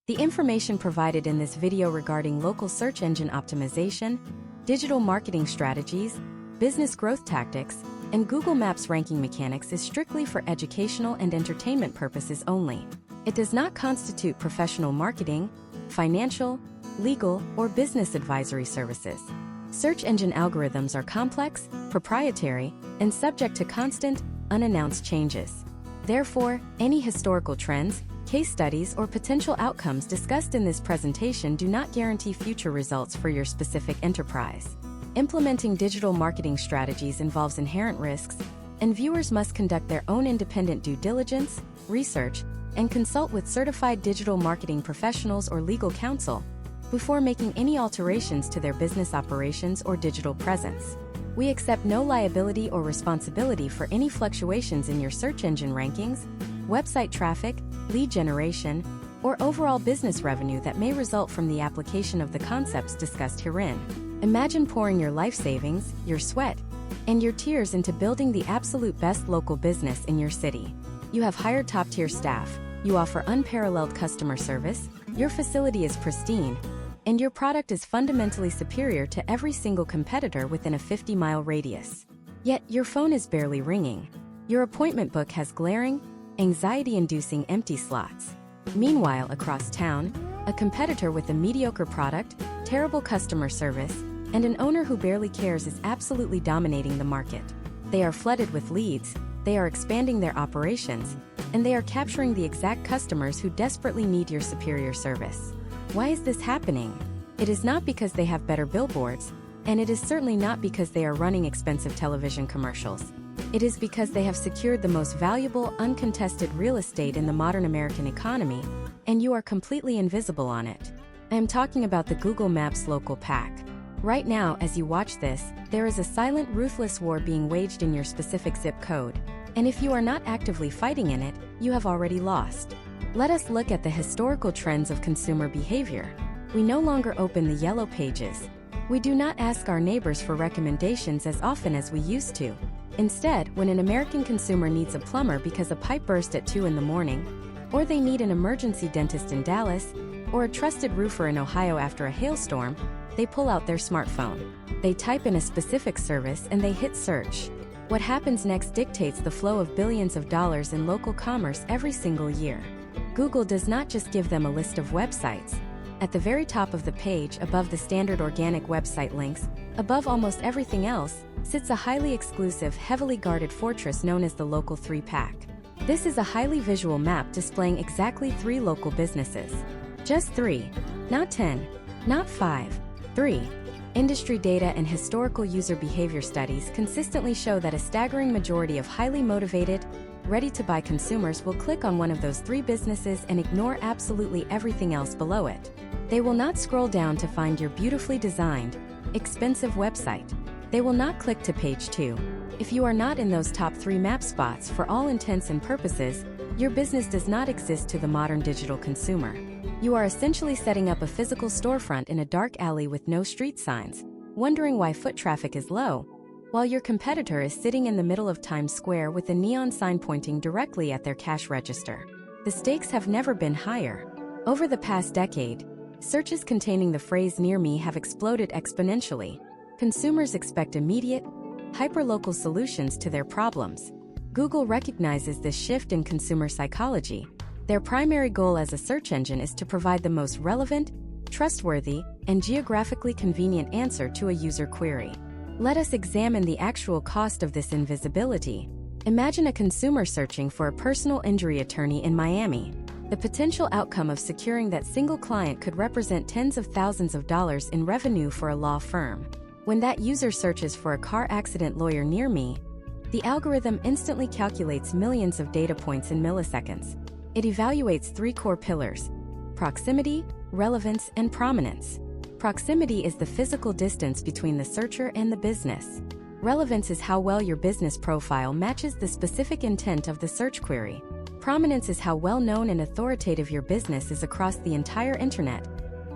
The information provided in this video regarding local search engine optimization, digital marketing strategies, business growth tactics, and Google Maps ranking mechanics is strictly for educational and entertainment purposes only. It does not constitute professional marketing, financial, legal, or business advisory services. Search engine algorithms are complex, proprietary, and subject to constant, unannounced changes. Therefore, any historical trends, case studies, or potential outcomes discussed in this presentation do not guarantee future results for your specific enterprise. Implementing digital marketing strategies involves inherent risks, and viewers must conduct their own independent due diligence, research, and consult with certified digital marketing professionals or legal counsel before making any alterations to their business operations or digital presence. We accept no liability or responsibility for any fluctuations in your search engine rankings, website traffic, lead generation, or overall business revenue that may result from the application of the concepts discussed herein. Imagine pouring your life savings, your sweat, and your tears into building the absolute best local business in your city. You have hired top-tier staff, you offer unparalleled customer service, your facility is pristine, and your product is fundamentally superior to every single competitor within a 50-mile radius. Yet, your phone is barely ringing. Your appointment book has glaring, anxiety-inducing empty slots. Meanwhile, across town, a competitor with a mediocre product, terrible customer service, and an owner who barely cares is absolutely dominating the market. They are flooded with leads, they are expanding their operations, and they are capturing the exact customers who desperately need your superior service. Why is this happening? It is not because they have better billboards, and it is certainly not because they are running expensive television commercials. It is because they have secured the most valuable, uncontested real estate in the modern American economy, and you are completely invisible on it. I am talking about the Google Maps local pack. Right now, as you watch this, there is a silent, ruthless war being waged in your specific zip code, and if you are not actively fighting in it, you have already lost. Let us look at the historical trends of consumer behavior. We no longer open the yellow pages. We do not ask our neighbors for recommendations as often as we used to. Instead, when an American consumer needs a plumber because a pipe burst at 2 in the morning, or they need an emergency dentist in Dallas, or a trusted roofer in Ohio after a hailstorm, they pull out their smartphone. They type in a specific service and they hit search. What happens next dictates the flow of billions of dollars in local commerce every single year. Google does not just give them a list of websites. At the very top of the page, above the standard organic website links, above almost everything else, sits a highly exclusive, heavily guarded fortress known as the Local 3-Pack. This is a highly visual map displaying exactly 3 local businesses. Just 3. Not 10. Not 5. 3. Industry data and historical user behavior studies consistently show that a staggering majority of highly motivated, ready-to-buy consumers will click on one of those 3 businesses and ignore absolutely everything else below it. They will not scroll down to find your beautifully designed, expensive website. They will not click to page 2. If you are not in those top 3 map spots, for all intents and purposes, your business does not exist to the modern digital consumer. You are essentially setting up a physical storefront in a dark alley with no street signs, wondering why foot traffic is low, while your competitor is sitting in the middle of Times Square with a neon sign pointing directly at their cash register. The stakes have never been higher. Over the past decade, searches containing the phrase "near me" have exploded exponentially. Consumers expect immediate, hyperlocal solutions to their problems. Google recognizes this shift in consumer psychology. Their primary goal as a search engine is to provide the most relevant, trustworthy, and geographically convenient answer to a user query. Let us examine the actual cost of this invisibility. Imagine a consumer searching for a personal injury attorney in Miami. The potential outcome of securing that single client could represent tens of thousands of dollars in revenue for a law firm. When that user searches for a car accident lawyer near me, the algorithm instantly calculates millions of data points in milliseconds. It evaluates 3 core pillars: proximity, relevance, and prominence. Proximity is the physical distance between the searcher and the business. Relevance is how well your business profile matches the specific intent of the search query. Prominence is how well known and authoritative your business is across the entire internet,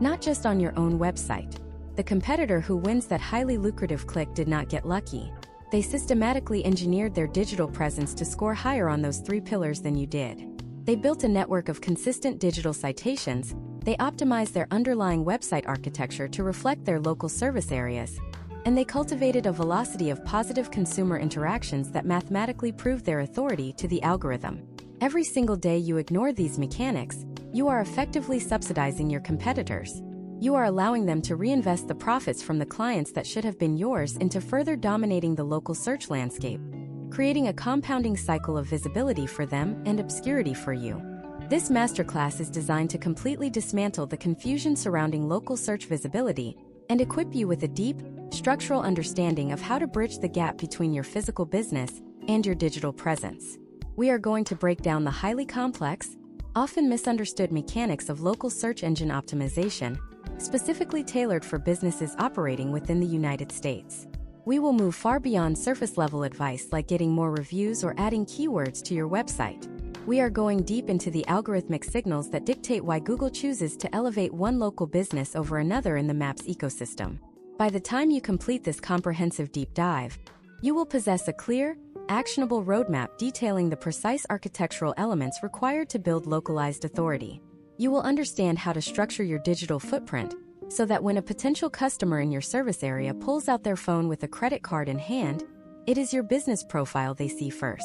not just on your own website. The competitor who wins that highly lucrative click did not get lucky. They systematically engineered their digital presence to score higher on those 3 pillars than you did. They built a network of consistent digital citations. They optimized their underlying website architecture to reflect their local service areas, and they cultivated a velocity of positive consumer interactions that mathematically proved their authority to the algorithm. Every single day you ignore these mechanics, you are effectively subsidizing your competitors. You are allowing them to reinvest the profits from the clients that should have been yours into further dominating the local search landscape, creating a compounding cycle of visibility for them and obscurity for you. This masterclass is designed to completely dismantle the confusion surrounding local search visibility and equip you with a deep, structural understanding of how to bridge the gap between your physical business and your digital presence. We are going to break down the highly complex, often misunderstood mechanics of local search engine optimization, specifically tailored for businesses operating within the United States. We will move far beyond surface-level advice like getting more reviews or adding keywords to your website. We are going deep into the algorithmic signals that dictate why Google chooses to elevate one local business over another in the Maps ecosystem. By the time you complete this comprehensive deep dive, you will possess a clear, actionable roadmap detailing the precise architectural elements required to build localized authority. You will understand how to structure your digital footprint so that when a potential customer in your service area pulls out their phone with a credit card in hand, it is your business profile they see first.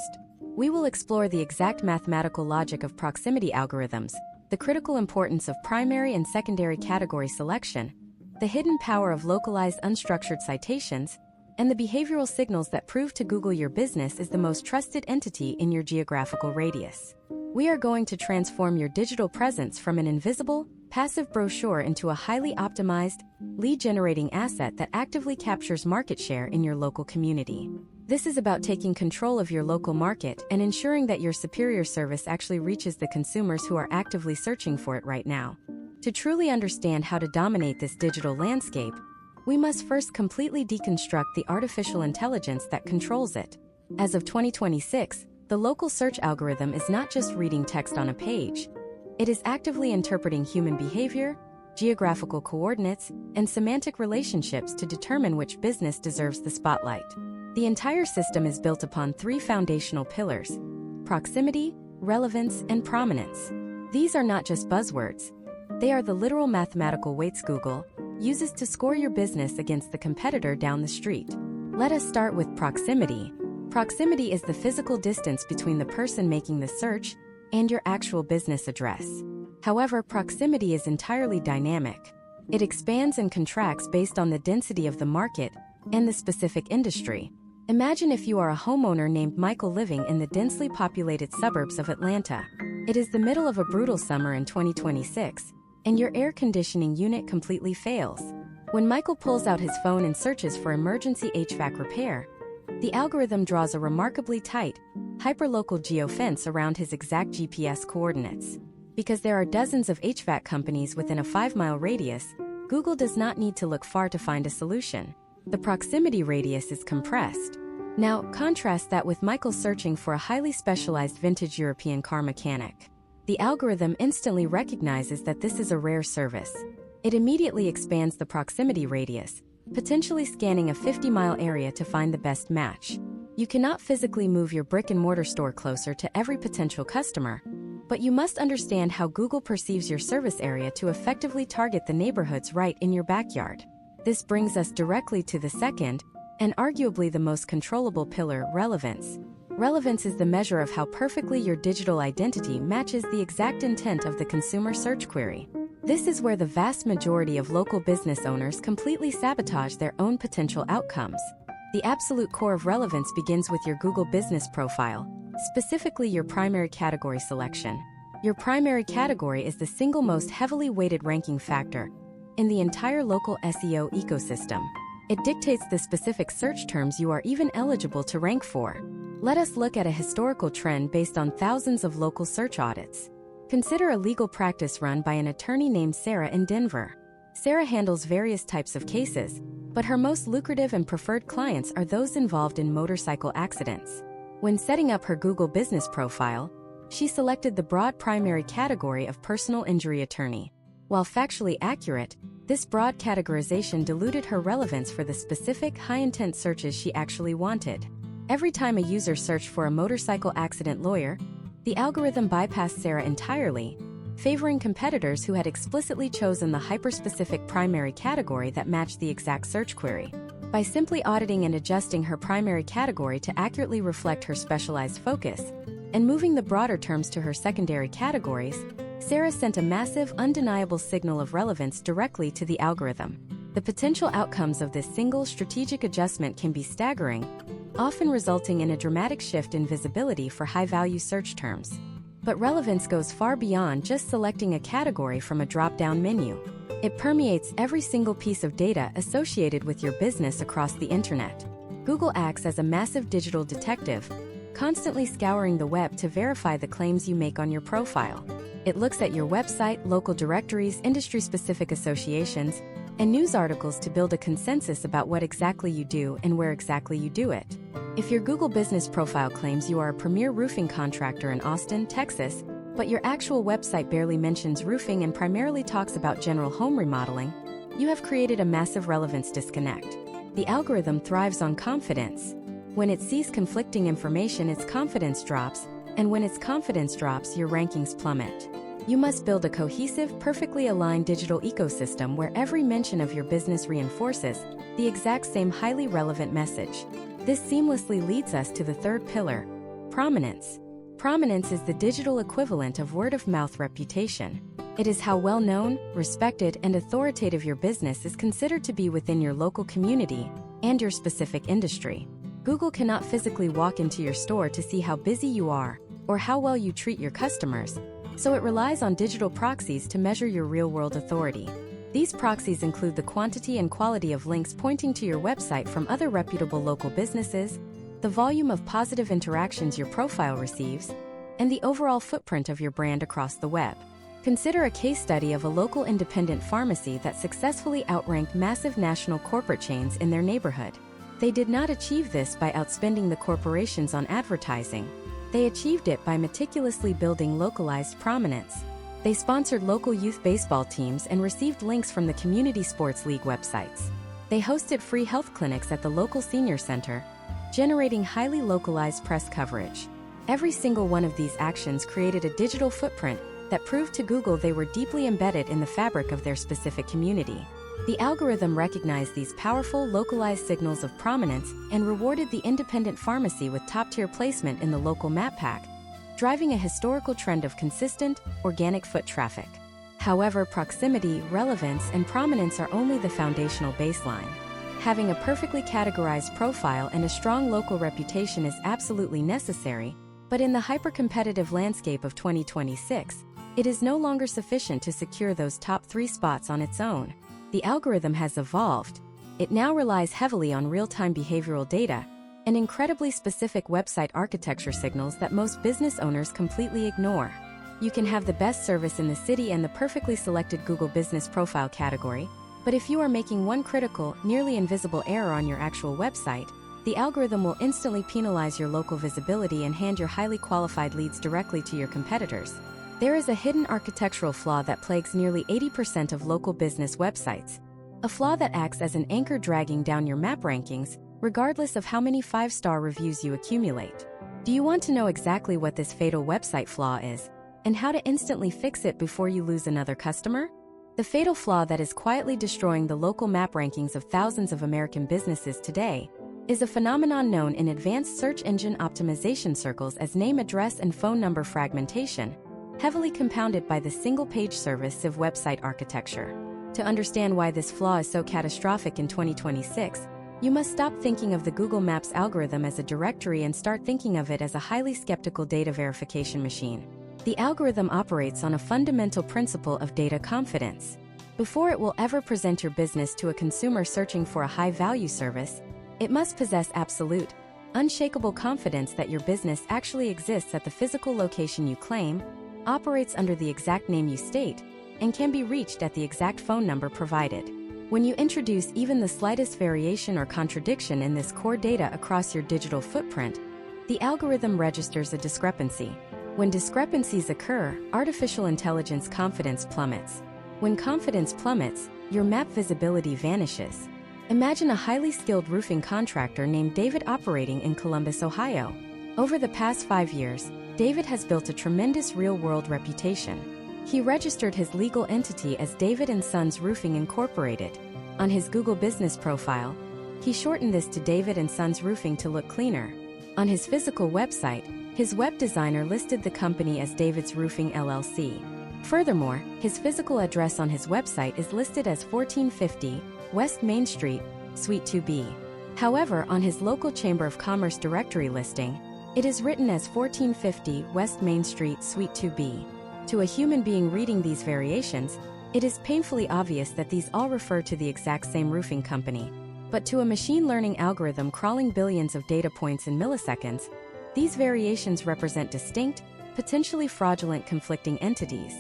We will explore the exact mathematical logic of proximity algorithms, the critical importance of primary and secondary category selection, the hidden power of localized unstructured citations, and the behavioral signals that prove to Google your business is the most trusted entity in your geographical radius. We are going to transform your digital presence from an invisible, passive brochure into a highly optimized, lead-generating asset that actively captures market share in your local community. This is about taking control of your local market and ensuring that your superior service actually reaches the consumers who are actively searching for it right now. To truly understand how to dominate this digital landscape, we must first completely deconstruct the artificial intelligence that controls it. As of 2026, the local search algorithm is not just reading text on a page. It is actively interpreting human behavior, geographical coordinates, and semantic relationships to determine which business deserves the spotlight. The entire system is built upon three foundational pillars: proximity, relevance, and prominence. These are not just buzzwords. They are the literal mathematical weights Google uses to score your business against the competitor down the street. Let us start with proximity. Proximity is the physical distance between the person making the search and your actual business address. However, proximity is entirely dynamic. It expands and contracts based on the density of the market and the specific industry. Imagine if you are a homeowner named Michael living in the densely populated suburbs of Atlanta. It is the middle of a brutal summer in 2026, and your air conditioning unit completely fails. When Michael pulls out his phone and searches for emergency HVAC repair, the algorithm draws a remarkably tight, hyperlocal geofence around his exact GPS coordinates. Because there are dozens of HVAC companies within a 5-mile radius, Google does not need to look far to find a solution. The proximity radius is compressed. Now, contrast that with Michael searching for a highly specialized vintage European car mechanic. The algorithm instantly recognizes that this is a rare service. It immediately expands the proximity radius, potentially scanning a 50-mile area to find the best match. You cannot physically move your brick-and-mortar store closer to every potential customer, but you must understand how Google perceives your service area to effectively target the neighborhoods right in your backyard. This brings us directly to the second, and arguably the most controllable pillar, relevance. Relevance is the measure of how perfectly your digital identity matches the exact intent of the consumer search query. This is where the vast majority of local business owners completely sabotage their own potential outcomes. The absolute core of relevance begins with your Google business profile, specifically your primary category selection. Your primary category is the single most heavily weighted ranking factor in the entire local SEO ecosystem. It dictates the specific search terms you are even eligible to rank for. Let us look at a historical trend based on thousands of local search audits. Consider a legal practice run by an attorney named Sarah in Denver. Sarah handles various types of cases, but her most lucrative and preferred clients are those involved in motorcycle accidents. When setting up her Google business profile, she selected the broad primary category of personal injury attorney. While factually accurate, this broad categorization diluted her relevance for the specific high-intent searches she actually wanted. Every time a user searched for a motorcycle accident lawyer, the algorithm bypassed Sarah entirely, favoring competitors who had explicitly chosen the hyper-specific primary category that matched the exact search query. By simply auditing and adjusting her primary category to accurately reflect her specialized focus, and moving the broader terms to her secondary categories, Sarah sent a massive, undeniable signal of relevance directly to the algorithm. The potential outcomes of this single strategic adjustment can be staggering, often resulting in a dramatic shift in visibility for high-value search terms. But relevance goes far beyond just selecting a category from a drop-down menu. It permeates every single piece of data associated with your business across the internet. Google acts as a massive digital detective, constantly scouring the web to verify the claims you make on your profile. It looks at your website, local directories, industry-specific associations, and news articles to build a consensus about what exactly you do and where exactly you do it. If your Google business profile claims you are a premier roofing contractor in Austin, Texas, but your actual website barely mentions roofing and primarily talks about general home remodeling, you have created a massive relevance disconnect. The algorithm thrives on confidence. When it sees conflicting information, its confidence drops, and when its confidence drops, your rankings plummet. You must build a cohesive, perfectly aligned digital ecosystem where every mention of your business reinforces the exact same highly relevant message. This seamlessly leads us to the third pillar, prominence. Prominence is the digital equivalent of word-of-mouth reputation. It is how well-known, respected, and authoritative your business is considered to be within your local community and your specific industry. Google cannot physically walk into your store to see how busy you are or how well you treat your customers, so it relies on digital proxies to measure your real-world authority. These proxies include the quantity and quality of links pointing to your website from other reputable local businesses, the volume of positive interactions your profile receives, and the overall footprint of your brand across the web. Consider a case study of a local independent pharmacy that successfully outranked massive national corporate chains in their neighborhood. They did not achieve this by outspending the corporations on advertising. They achieved it by meticulously building localized prominence. They sponsored local youth baseball teams and received links from the community sports league websites. They hosted free health clinics at the local senior center, generating highly localized press coverage. Every single one of these actions created a digital footprint that proved to Google they were deeply embedded in the fabric of their specific community. The algorithm recognized these powerful, localized signals of prominence and rewarded the independent pharmacy with top-tier placement in the local map pack, driving a historical trend of consistent, organic foot traffic. However, proximity, relevance, and prominence are only the foundational baseline. Having a perfectly categorized profile and a strong local reputation is absolutely necessary, but in the hyper-competitive landscape of 2026, it is no longer sufficient to secure those top 3 spots on its own. The algorithm has evolved. It now relies heavily on real-time behavioral data and incredibly specific website architecture signals that most business owners completely ignore. You can have the best service in the city and the perfectly selected Google Business Profile category, but if you are making one critical, nearly invisible error on your actual website, the algorithm will instantly penalize your local visibility and hand your highly qualified leads directly to your competitors. There is a hidden architectural flaw that plagues nearly 80% of local business websites. A flaw that acts as an anchor dragging down your map rankings, regardless of how many 5-star reviews you accumulate. Do you want to know exactly what this fatal website flaw is, and how to instantly fix it before you lose another customer? The fatal flaw that is quietly destroying the local map rankings of thousands of American businesses today is a phenomenon known in advanced search engine optimization circles as name, address, and phone number fragmentation, heavily compounded by the single-page service of website architecture. To understand why this flaw is so catastrophic in 2026, you must stop thinking of the Google Maps algorithm as a directory and start thinking of it as a highly skeptical data verification machine. The algorithm operates on a fundamental principle of data confidence. Before it will ever present your business to a consumer searching for a high-value service, it must possess absolute, unshakable confidence that your business actually exists at the physical location you claim, operates under the exact name you state, and can be reached at the exact phone number provided. When you introduce even the slightest variation or contradiction in this core data across your digital footprint, the algorithm registers a discrepancy. When discrepancies occur, artificial intelligence confidence plummets. When confidence plummets, your map visibility vanishes. Imagine a highly skilled roofing contractor named David operating in Columbus, Ohio. Over the past 5 years, David has built a tremendous real-world reputation. He registered his legal entity as David & Sons Roofing Incorporated. On his Google business profile, he shortened this to David & Sons Roofing to look cleaner. On his physical website, his web designer listed the company as David's Roofing LLC. Furthermore, his physical address on his website is listed as 1450 West Main Street, Suite 2B. However, on his local Chamber of Commerce directory listing, it is written as 1450 West Main Street, Suite 2B. To a human being reading these variations, it is painfully obvious that these all refer to the exact same roofing company. But to a machine learning algorithm crawling billions of data points in milliseconds, these variations represent distinct, potentially fraudulent conflicting entities.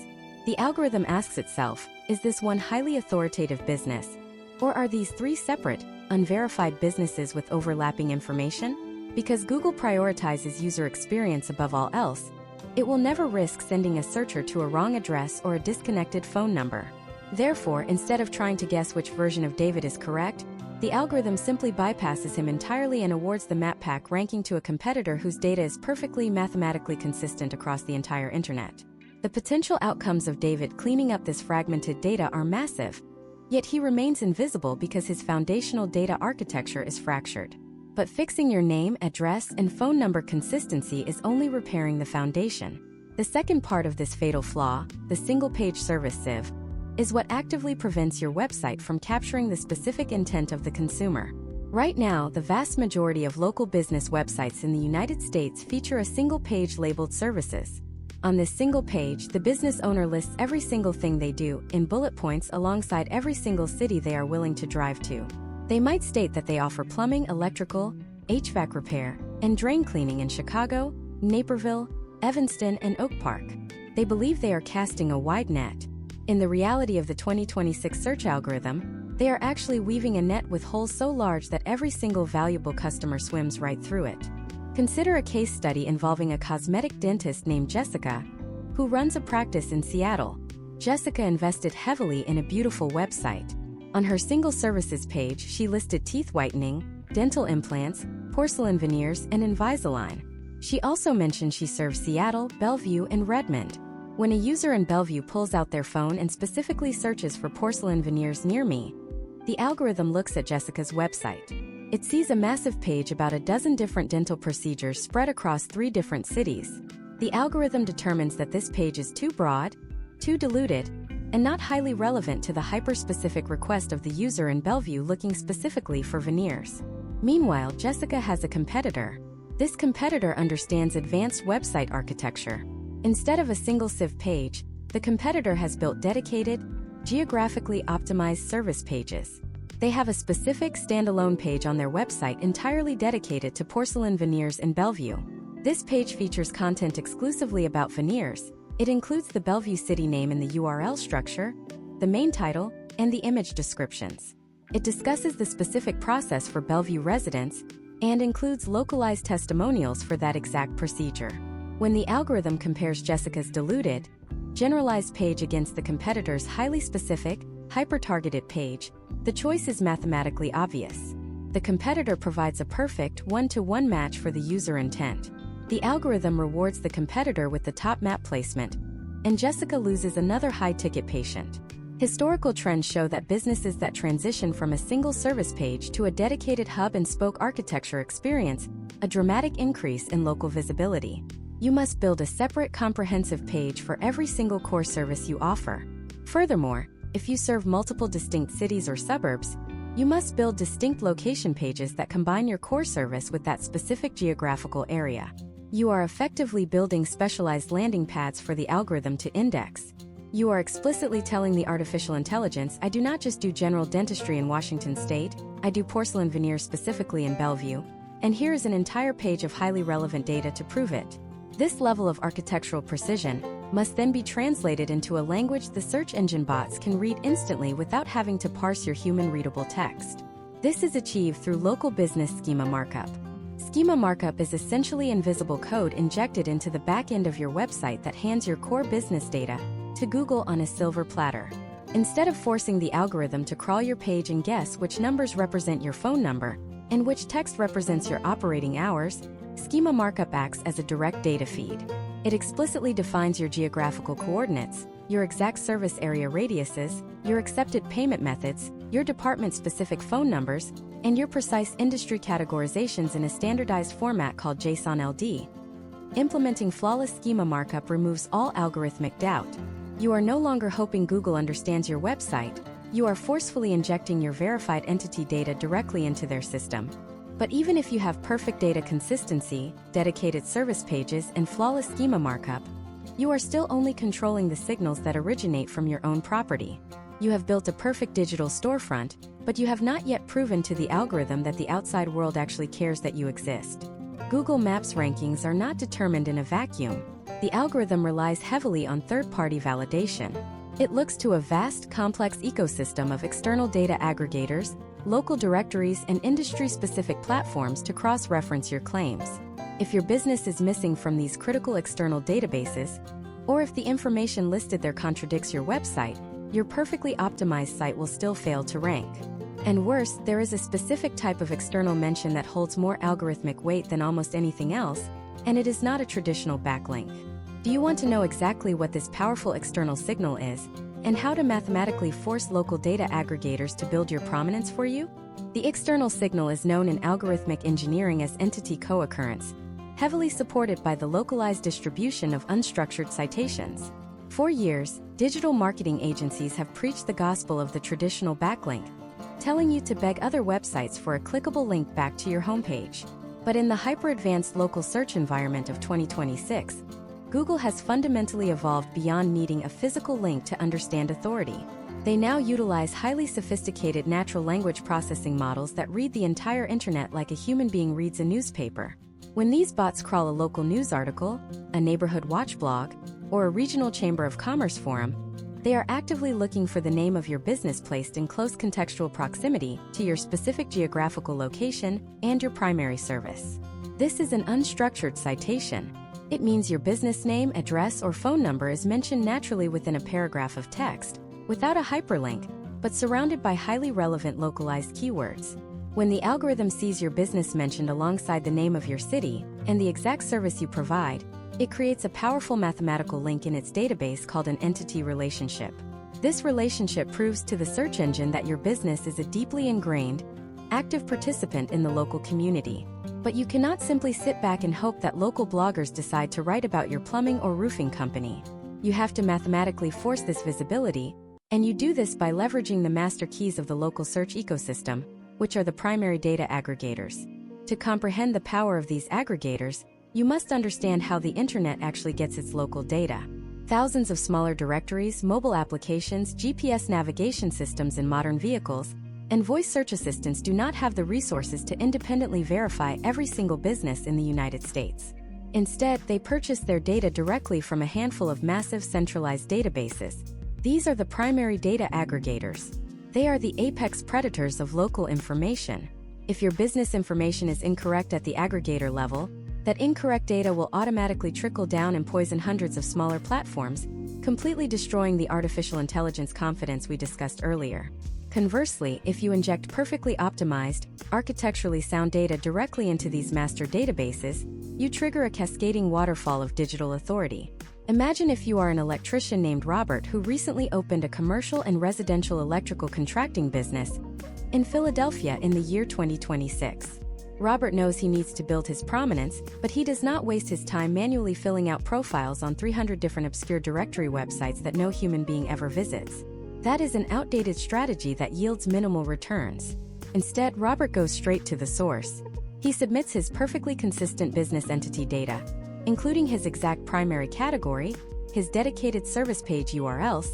The algorithm asks itself, is this one highly authoritative business? Or are these three separate, unverified businesses with overlapping information? Because Google prioritizes user experience above all else, it will never risk sending a searcher to a wrong address or a disconnected phone number. Therefore, instead of trying to guess which version of David is correct, the algorithm simply bypasses him entirely and awards the map pack ranking to a competitor whose data is perfectly mathematically consistent across the entire internet. The potential outcomes of David cleaning up this fragmented data are massive, yet he remains invisible because his foundational data architecture is fractured. But fixing your name, address, and phone number consistency is only repairing the foundation. The second part of this fatal flaw, the single-page service sieve, is what actively prevents your website from capturing the specific intent of the consumer. Right now, the vast majority of local business websites in the United States feature a single page labeled services. On this single page, the business owner lists every single thing they do, in bullet points alongside every single city they are willing to drive to. They might state that they offer plumbing, electrical, HVAC repair, and drain cleaning in Chicago, Naperville, Evanston, and Oak Park. They believe they are casting a wide net. In the reality of the 2026 search algorithm, they are actually weaving a net with holes so large that every single valuable customer swims right through it. Consider a case study involving a cosmetic dentist named Jessica, who runs a practice in Seattle. Jessica invested heavily in a beautiful website. On her single services page, she listed teeth whitening, dental implants, porcelain veneers, and Invisalign. She also mentioned she serves Seattle, Bellevue, and Redmond. When a user in Bellevue pulls out their phone and specifically searches for porcelain veneers near me, the algorithm looks at Jessica's website. It sees a massive page about a dozen different dental procedures spread across 3 different cities. The algorithm determines that this page is too broad, too diluted, and not highly relevant to the hyper-specific request of the user in Bellevue looking specifically for veneers. Meanwhile, Jessica has a competitor. This competitor understands advanced website architecture. Instead of a single sieve page, the competitor has built dedicated, geographically optimized service pages. They have a specific standalone page on their website entirely dedicated to porcelain veneers in Bellevue. This page features content exclusively about veneers. It includes the Bellevue city name in the URL structure, the main title, and the image descriptions. It discusses the specific process for Bellevue residents and includes localized testimonials for that exact procedure. When the algorithm compares Jessica's diluted, generalized page against the competitor's highly specific, hyper-targeted page, the choice is mathematically obvious. The competitor provides a perfect one-to-one match for the user intent. The algorithm rewards the competitor with the top map placement, and Jessica loses another high-ticket patient. Historical trends show that businesses that transition from a single service page to a dedicated hub-and-spoke architecture experience a dramatic increase in local visibility. You must build a separate comprehensive page for every single core service you offer. Furthermore, if you serve multiple distinct cities or suburbs, you must build distinct location pages that combine your core service with that specific geographical area. You are effectively building specialized landing pads for the algorithm to index. You are explicitly telling the artificial intelligence, I do not just do general dentistry in Washington state, I do porcelain veneers specifically in Bellevue, and here is an entire page of highly relevant data to prove it. This level of architectural precision must then be translated into a language the search engine bots can read instantly without having to parse your human-readable text. This is achieved through local business schema markup. Schema markup is essentially invisible code injected into the back end of your website that hands your core business data to Google on a silver platter. Instead of forcing the algorithm to crawl your page and guess which numbers represent your phone number and which text represents your operating hours, Schema markup acts as a direct data feed. It explicitly defines your geographical coordinates, your exact service area radiuses, your accepted payment methods, your department-specific phone numbers, and your precise industry categorizations in a standardized format called JSON-LD. Implementing flawless schema markup removes all algorithmic doubt. You are no longer hoping Google understands your website. You are forcefully injecting your verified entity data directly into their system. But even if you have perfect data consistency, dedicated service pages, and flawless schema markup, you are still only controlling the signals that originate from your own property. You have built a perfect digital storefront, but you have not yet proven to the algorithm that the outside world actually cares that you exist. Google Maps rankings are not determined in a vacuum. The algorithm relies heavily on third-party validation. It looks to a vast, complex ecosystem of external data aggregators, local directories, and industry-specific platforms to cross-reference your claims. If your business is missing from these critical external databases, or if the information listed there contradicts your website, your perfectly optimized site will still fail to rank. And worse, there is a specific type of external mention that holds more algorithmic weight than almost anything else, and it is not a traditional backlink. Do you want to know exactly what this powerful external signal is, and how to mathematically force local data aggregators to build your prominence for you? The external signal is known in algorithmic engineering as entity co-occurrence, heavily supported by the localized distribution of unstructured citations. For years, digital marketing agencies have preached the gospel of the traditional backlink, telling you to beg other websites for a clickable link back to your homepage. But in the hyper-advanced local search environment of 2026, Google has fundamentally evolved beyond needing a physical link to understand authority. They now utilize highly sophisticated natural language processing models that read the entire internet like a human being reads a newspaper. When these bots crawl a local news article, a neighborhood watch blog, or a regional chamber of commerce forum, they are actively looking for the name of your business placed in close contextual proximity to your specific geographical location and your primary service. This is an unstructured citation. It means your business name, address, or phone number is mentioned naturally within a paragraph of text, without a hyperlink, but surrounded by highly relevant localized keywords. When the algorithm sees your business mentioned alongside the name of your city and the exact service you provide, it creates a powerful mathematical link in its database called an entity relationship. This relationship proves to the search engine that your business is a deeply ingrained, active participant in the local community. But you cannot simply sit back and hope that local bloggers decide to write about your plumbing or roofing company. You have to mathematically force this visibility, and you do this by leveraging the master keys of the local search ecosystem, which are the primary data aggregators. To comprehend the power of these aggregators, you must understand how the internet actually gets its local data. Thousands of smaller directories, mobile applications, GPS navigation systems in modern vehicles, and voice search assistants do not have the resources to independently verify every single business in the United States. Instead, they purchase their data directly from a handful of massive centralized databases. These are the primary data aggregators. They are the apex predators of local information. If your business information is incorrect at the aggregator level, that incorrect data will automatically trickle down and poison hundreds of smaller platforms, completely destroying the artificial intelligence confidence we discussed earlier. Conversely, if you inject perfectly optimized, architecturally sound data directly into these master databases, you trigger a cascading waterfall of digital authority. Imagine if you are an electrician named Robert who recently opened a commercial and residential electrical contracting business in Philadelphia in the year 2026. Robert knows he needs to build his prominence, but he does not waste his time manually filling out profiles on 300 different obscure directory websites that no human being ever visits. That is an outdated strategy that yields minimal returns. Instead, Robert goes straight to the source. He submits his perfectly consistent business entity data, including his exact primary category, his dedicated service page URLs,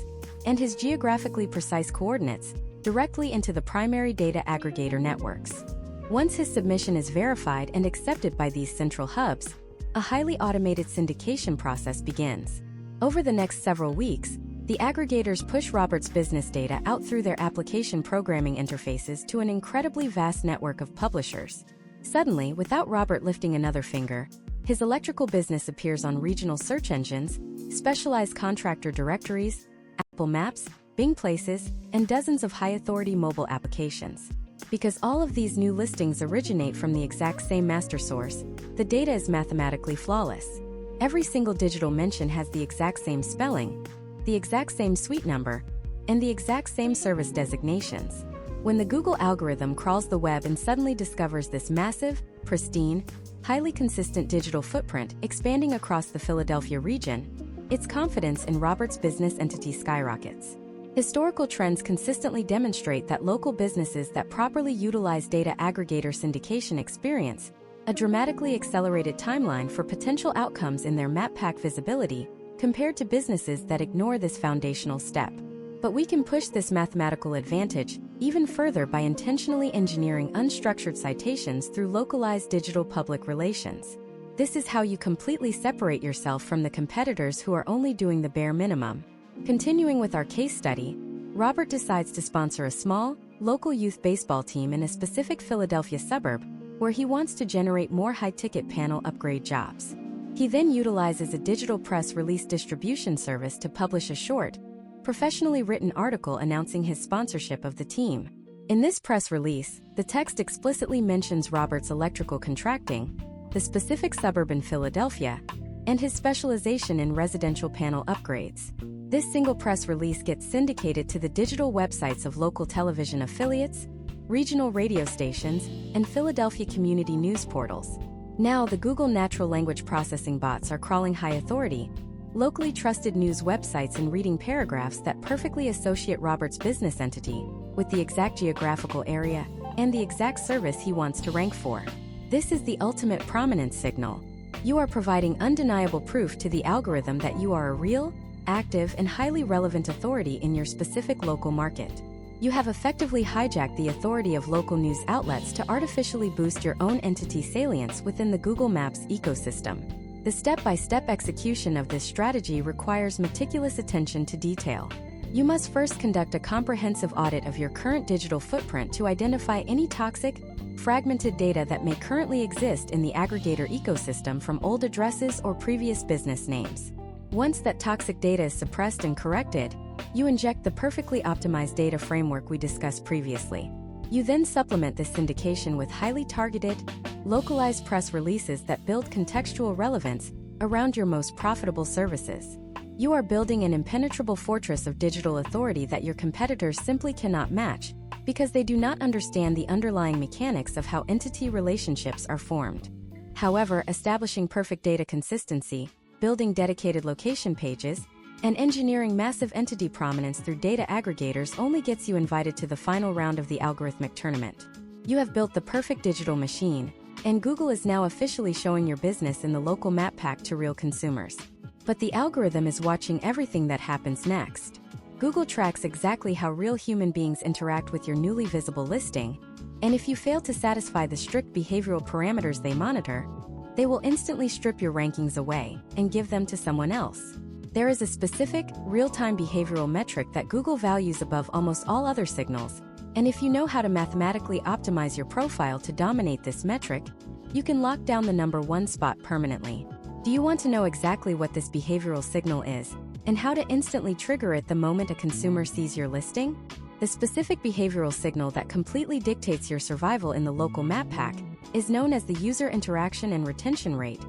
and his geographically precise coordinates, directly into the primary data aggregator networks. Once his submission is verified and accepted by these central hubs, a highly automated syndication process begins. Over the next several weeks, the aggregators push Robert's business data out through their application programming interfaces to an incredibly vast network of publishers. Suddenly, without Robert lifting another finger, his electrical business appears on regional search engines, specialized contractor directories, Apple Maps, Bing Places, and dozens of high-authority mobile applications. Because all of these new listings originate from the exact same master source, the data is mathematically flawless. Every single digital mention has the exact same spelling, the exact same suite number, and the exact same service designations. When the Google algorithm crawls the web and suddenly discovers this massive, pristine, highly consistent digital footprint expanding across the Philadelphia region, its confidence in Robert's business entity skyrockets. Historical trends consistently demonstrate that local businesses that properly utilize data aggregator syndication experience a dramatically accelerated timeline for potential outcomes in their map pack visibility compared to businesses that ignore this foundational step. But we can push this mathematical advantage even further by intentionally engineering unstructured citations through localized digital public relations. This is how you completely separate yourself from the competitors who are only doing the bare minimum. Continuing with our case study, Robert decides to sponsor a small, local youth baseball team in a specific Philadelphia suburb where he wants to generate more high-ticket panel upgrade jobs. He then utilizes a digital press release distribution service to publish a short, professionally written article announcing his sponsorship of the team. In this press release, the text explicitly mentions Robert's electrical contracting, the specific suburb in Philadelphia, and his specialization in residential panel upgrades. This single press release gets syndicated to the digital websites of local television affiliates, regional radio stations, and Philadelphia community news portals. Now, the Google natural language processing bots are crawling high-authority, locally trusted news websites and reading paragraphs that perfectly associate Robert's business entity with the exact geographical area and the exact service he wants to rank for. This is the ultimate prominence signal. You are providing undeniable proof to the algorithm that you are a real, active, and highly relevant authority in your specific local market. You have effectively hijacked the authority of local news outlets to artificially boost your own entity salience within the Google Maps ecosystem. The step-by-step execution of this strategy requires meticulous attention to detail. You must first conduct a comprehensive audit of your current digital footprint to identify any toxic, fragmented data that may currently exist in the aggregator ecosystem from old addresses or previous business names. Once that toxic data is suppressed and corrected, you inject the perfectly optimized data framework we discussed previously. You then supplement this syndication with highly targeted, localized press releases that build contextual relevance around your most profitable services. You are building an impenetrable fortress of digital authority that your competitors simply cannot match because they do not understand the underlying mechanics of how entity relationships are formed. However, establishing perfect data consistency, building dedicated location pages, and engineering massive entity prominence through data aggregators only gets you invited to the final round of the algorithmic tournament. You have built the perfect digital machine, and Google is now officially showing your business in the local map pack to real consumers. But the algorithm is watching everything that happens next. Google tracks exactly how real human beings interact with your newly visible listing, and if you fail to satisfy the strict behavioral parameters they monitor, they will instantly strip your rankings away and give them to someone else. There is a specific, real-time behavioral metric that Google values above almost all other signals, and if you know how to mathematically optimize your profile to dominate this metric, you can lock down the #1 spot permanently. Do you want to know exactly what this behavioral signal is, and how to instantly trigger it the moment a consumer sees your listing? The specific behavioral signal that completely dictates your survival in the local map pack is known as the user interaction and retention rate,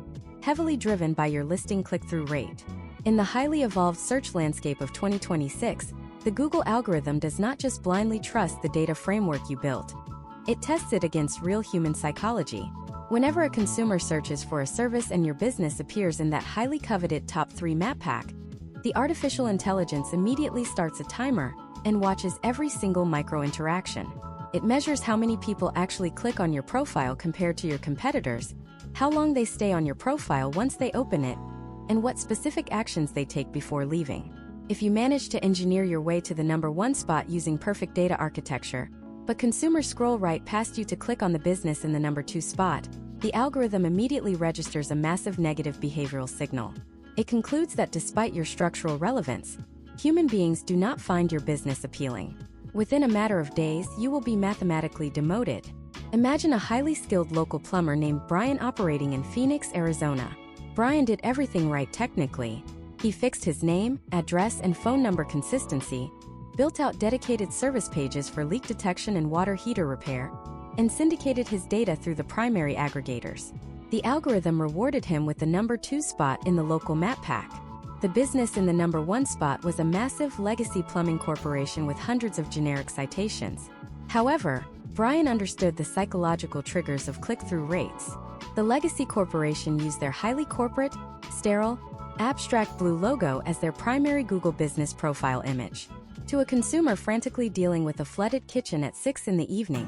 heavily driven by your listing click-through rate. In the highly evolved search landscape of 2026, the Google algorithm does not just blindly trust the data framework you built. It tests it against real human psychology. Whenever a consumer searches for a service and your business appears in that highly coveted top 3 map pack, the artificial intelligence immediately starts a timer and watches every single micro-interaction. It measures how many people actually click on your profile compared to your competitors, how long they stay on your profile once they open it, and what specific actions they take before leaving. If you manage to engineer your way to the #1 spot using perfect data architecture, but consumers scroll right past you to click on the business in the #2 spot, the algorithm immediately registers a massive negative behavioral signal. It concludes that despite your structural relevance, human beings do not find your business appealing. Within a matter of days, you will be mathematically demoted. Imagine a highly skilled local plumber named Brian operating in Phoenix, Arizona. Brian did everything right technically. He fixed his name, address, and phone number consistency, built out dedicated service pages for leak detection and water heater repair, and syndicated his data through the primary aggregators. The algorithm rewarded him with the #2 spot in the local map pack. The business in the number 1 spot was a massive legacy plumbing corporation with hundreds of generic citations. However, Brian understood the psychological triggers of click-through rates. The legacy corporation used their highly corporate, sterile, abstract blue logo as their primary Google business profile image. To a consumer frantically dealing with a flooded kitchen at 6 in the evening,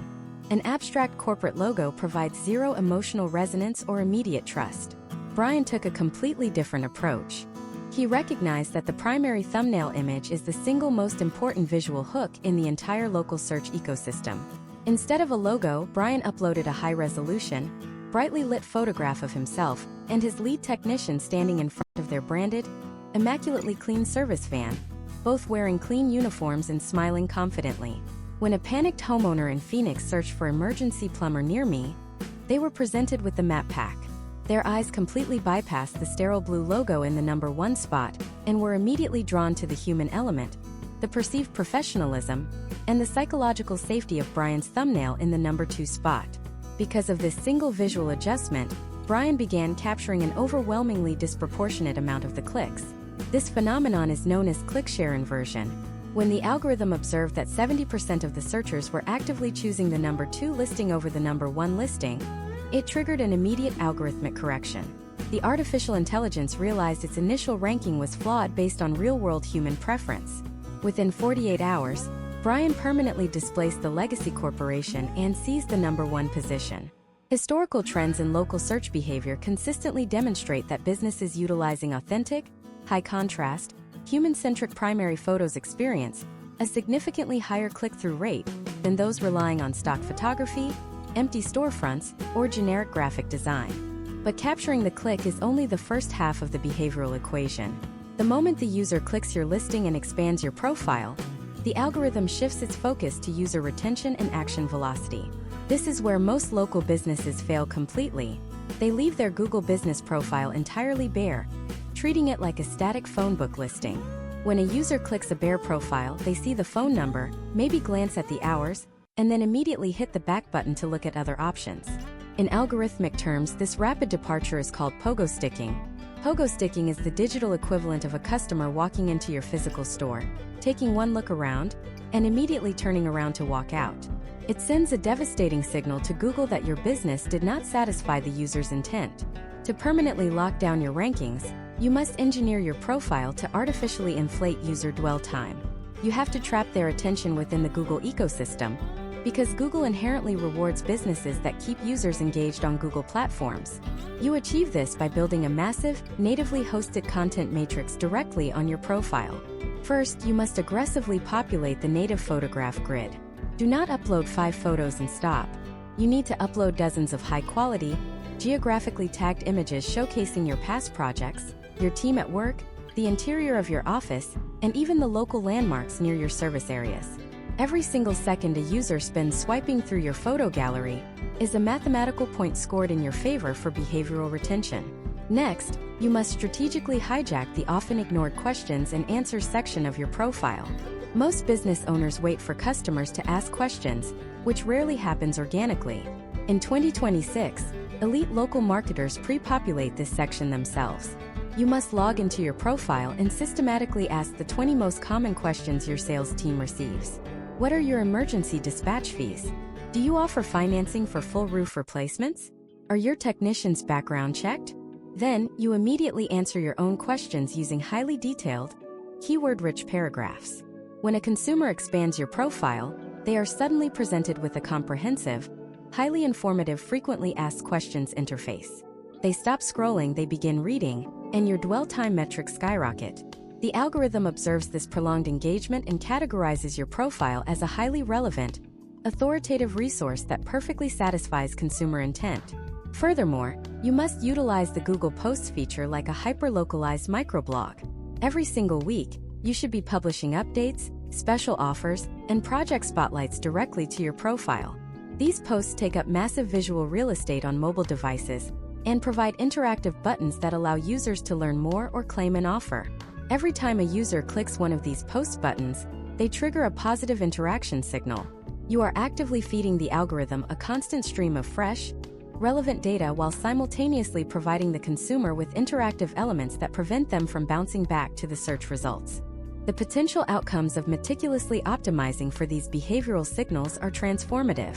an abstract corporate logo provides zero emotional resonance or immediate trust. Brian took a completely different approach. He recognized that the primary thumbnail image is the single most important visual hook in the entire local search ecosystem. Instead of a logo, Brian uploaded a high-resolution, brightly lit photograph of himself and his lead technician standing in front of their branded, immaculately clean service van, both wearing clean uniforms and smiling confidently. When a panicked homeowner in Phoenix searched for emergency plumber near me, they were presented with the map pack. Their eyes completely bypassed the sterile blue logo in the number 1 spot and were immediately drawn to the human element, the perceived professionalism, and the psychological safety of Brian's thumbnail in the number 2 spot. Because of this single visual adjustment, Brian began capturing an overwhelmingly disproportionate amount of the clicks. This phenomenon is known as click-share inversion. When the algorithm observed that 70% of the searchers were actively choosing the number 2 listing over the number 1 listing, it triggered an immediate algorithmic correction. The artificial intelligence realized its initial ranking was flawed based on real-world human preference. Within 48 hours, Brian permanently displaced the legacy corporation and seized the number 1 position. Historical trends in local search behavior consistently demonstrate that businesses utilizing authentic, high-contrast, human-centric primary photos experience a significantly higher click-through rate than those relying on stock photography, empty storefronts, or generic graphic design. But capturing the click is only the first half of the behavioral equation. The moment the user clicks your listing and expands your profile, the algorithm shifts its focus to user retention and action velocity. This is where most local businesses fail completely. They leave their Google business profile entirely bare, treating it like a static phone book listing. When a user clicks a bare profile, they see the phone number, maybe glance at the hours, and then immediately hit the back button to look at other options. In algorithmic terms, this rapid departure is called pogo sticking. Pogo sticking is the digital equivalent of a customer walking into your physical store, taking one look around, and immediately turning around to walk out. It sends a devastating signal to Google that your business did not satisfy the user's intent. To permanently lock down your rankings, you must engineer your profile to artificially inflate user dwell time. You have to trap their attention within the Google ecosystem, because Google inherently rewards businesses that keep users engaged on Google platforms. You achieve this by building a massive, natively hosted content matrix directly on your profile. First, you must aggressively populate the native photograph grid. Do not upload 5 photos and stop. You need to upload dozens of high-quality, geographically tagged images showcasing your past projects, your team at work, the interior of your office, and even the local landmarks near your service areas. Every single second a user spends swiping through your photo gallery is a mathematical point scored in your favor for behavioral retention. Next, you must strategically hijack the often ignored questions and answers section of your profile. Most business owners wait for customers to ask questions, which rarely happens organically. In 2026, elite local marketers pre-populate this section themselves. You must log into your profile and systematically ask the 20 most common questions your sales team receives. What are your emergency dispatch fees? Do you offer financing for full roof replacements? Are your technicians background checked? Then, you immediately answer your own questions using highly detailed, keyword-rich paragraphs. When a consumer expands your profile, they are suddenly presented with a comprehensive, highly informative frequently asked questions interface. They stop scrolling, they begin reading, and your dwell time metrics skyrocket. The algorithm observes this prolonged engagement and categorizes your profile as a highly relevant, authoritative resource that perfectly satisfies consumer intent. Furthermore, you must utilize the Google Posts feature like a hyper-localized microblog. Every single week, you should be publishing updates, special offers, and project spotlights directly to your profile. These posts take up massive visual real estate on mobile devices and provide interactive buttons that allow users to learn more or claim an offer. Every time a user clicks one of these post buttons, they trigger a positive interaction signal. You are actively feeding the algorithm a constant stream of fresh, relevant data while simultaneously providing the consumer with interactive elements that prevent them from bouncing back to the search results. The potential outcomes of meticulously optimizing for these behavioral signals are transformative.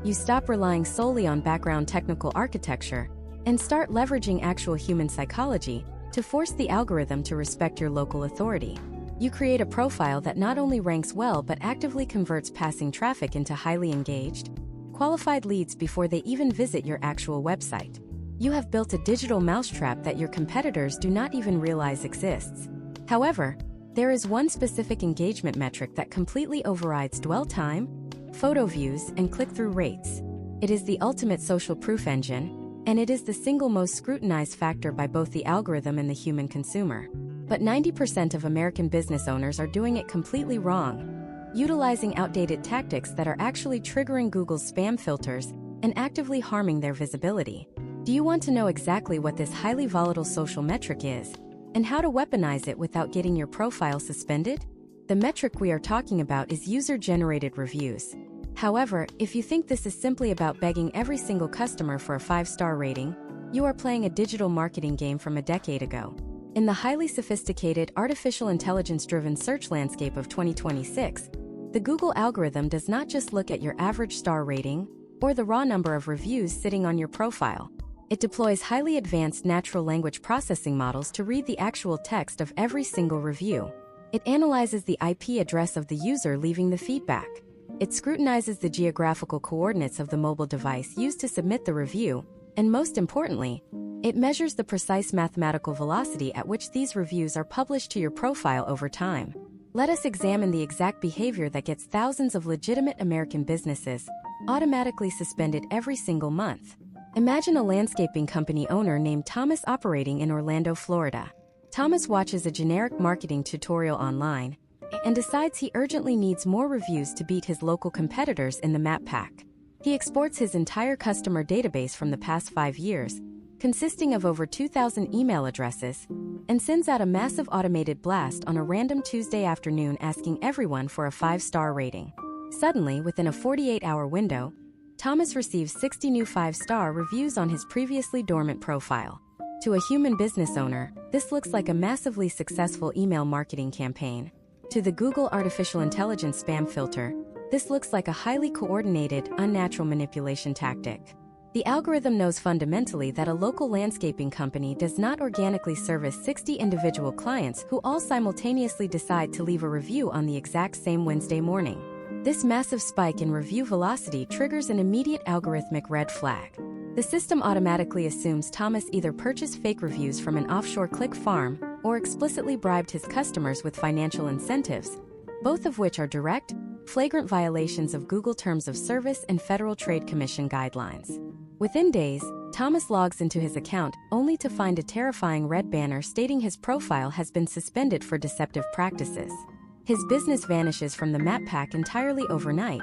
You stop relying solely on background technical architecture and start leveraging actual human psychology to force the algorithm to respect your local authority. You create a profile that not only ranks well but actively converts passing traffic into highly engaged, qualified leads before they even visit your actual website. You have built a digital mousetrap that your competitors do not even realize exists. However, there is one specific engagement metric that completely overrides dwell time, photo views, and click-through rates. It is the ultimate social proof engine, and it is the single most scrutinized factor by both the algorithm and the human consumer. But 90% of American business owners are doing it completely wrong, utilizing outdated tactics that are actually triggering Google's spam filters and actively harming their visibility. Do you want to know exactly what this highly volatile social metric is, and how to weaponize it without getting your profile suspended? The metric we are talking about is user-generated reviews. However, if you think this is simply about begging every single customer for a 5-star rating, you are playing a digital marketing game from a decade ago. In the highly sophisticated, artificial intelligence-driven search landscape of 2026, the Google algorithm does not just look at your average star rating or the raw number of reviews sitting on your profile. It deploys highly advanced natural language processing models to read the actual text of every single review. It analyzes the IP address of the user leaving the feedback. It scrutinizes the geographical coordinates of the mobile device used to submit the review, and most importantly, it measures the precise mathematical velocity at which these reviews are published to your profile over time. Let us examine the exact behavior that gets thousands of legitimate American businesses automatically suspended every single month. Imagine a landscaping company owner named Thomas operating in Orlando, Florida. Thomas watches a generic marketing tutorial online and decides he urgently needs more reviews to beat his local competitors in the map pack. He exports his entire customer database from the past 5 years, consisting of over 2,000 email addresses, and sends out a massive automated blast on a random Tuesday afternoon asking everyone for a 5-star rating. Suddenly, within a 48-hour window, Thomas receives 60 new 5-star reviews on his previously dormant profile. To a human business owner, this looks like a massively successful email marketing campaign. To the Google artificial intelligence spam filter, this looks like a highly coordinated, unnatural manipulation tactic. The algorithm knows fundamentally that a local landscaping company does not organically service 60 individual clients who all simultaneously decide to leave a review on the exact same Wednesday morning. This massive spike in review velocity triggers an immediate algorithmic red flag. The system automatically assumes Thomas either purchased fake reviews from an offshore click farm or explicitly bribed his customers with financial incentives, both of which are direct, flagrant violations of Google Terms of Service and Federal Trade Commission guidelines. Within days, Thomas logs into his account only to find a terrifying red banner stating his profile has been suspended for deceptive practices. His business vanishes from the map pack entirely overnight,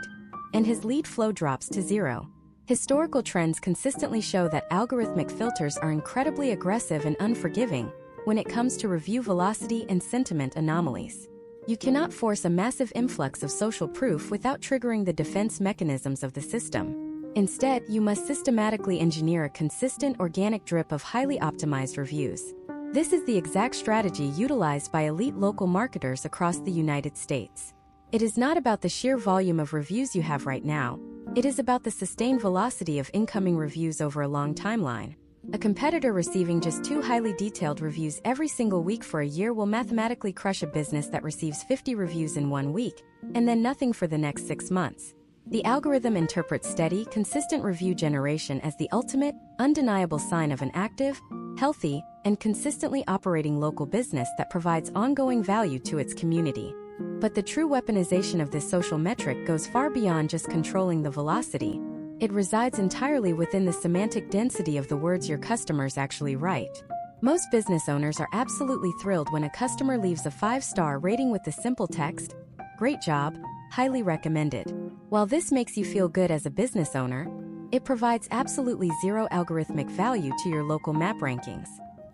and his lead flow drops to zero. Historical trends consistently show that algorithmic filters are incredibly aggressive and unforgiving when it comes to review velocity and sentiment anomalies. You cannot force a massive influx of social proof without triggering the defense mechanisms of the system. Instead, you must systematically engineer a consistent organic drip of highly optimized reviews. This is the exact strategy utilized by elite local marketers across the United States. It is not about the sheer volume of reviews you have right now. It is about the sustained velocity of incoming reviews over a long timeline. A competitor receiving just 2 highly detailed reviews every single week for a year will mathematically crush a business that receives 50 reviews in 1 week, and then nothing for the next 6 months. The algorithm interprets steady, consistent review generation as the ultimate, undeniable sign of an active, healthy, and consistently operating local business that provides ongoing value to its community. But the true weaponization of this social metric goes far beyond just controlling the velocity. It resides entirely within the semantic density of the words your customers actually write. Most business owners are absolutely thrilled when a customer leaves a 5-star rating with the simple text, "Great job, highly recommended." While this makes you feel good as a business owner, it provides absolutely zero algorithmic value to your local map rankings.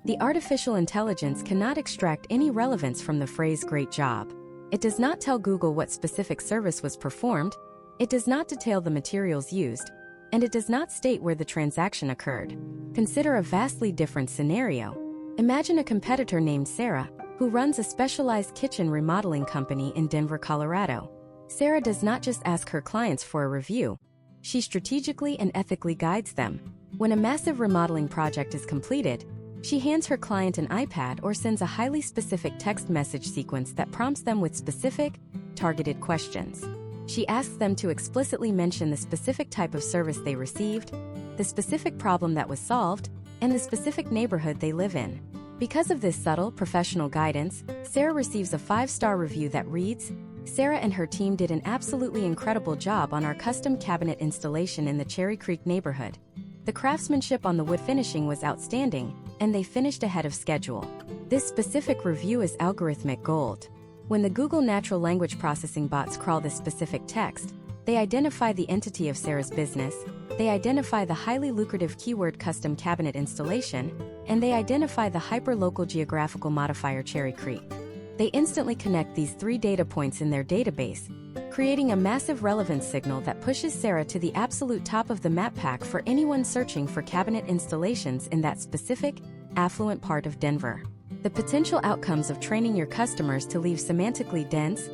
The artificial intelligence cannot extract any relevance from the phrase "great job." It does not tell Google what specific service was performed, it does not detail the materials used, and it does not state where the transaction occurred. Consider a vastly different scenario. Imagine a competitor named Sarah, who runs a specialized kitchen remodeling company in Denver, Colorado. Sarah does not just ask her clients for a review. She strategically and ethically guides them. When a massive remodeling project is completed, she hands her client an iPad or sends a highly specific text message sequence that prompts them with specific, targeted questions. She asks them to explicitly mention the specific type of service they received, the specific problem that was solved, and the specific neighborhood they live in. Because of this subtle, professional guidance, Sarah receives a 5-star review that reads, "Sarah and her team did an absolutely incredible job on our custom cabinet installation in the Cherry Creek neighborhood. The craftsmanship on the wood finishing was outstanding, and they finished ahead of schedule." This specific review is algorithmic gold. When the Google natural language processing bots crawl this specific text, they identify the entity of Sarah's business, they identify the highly lucrative keyword custom cabinet installation, and they identify the hyperlocal geographical modifier Cherry Creek. They instantly connect these 3 data points in their database, creating a massive relevance signal that pushes Sarah to the absolute top of the map pack for anyone searching for cabinet installations in that specific, affluent part of Denver. The potential outcomes of training your customers to leave semantically dense,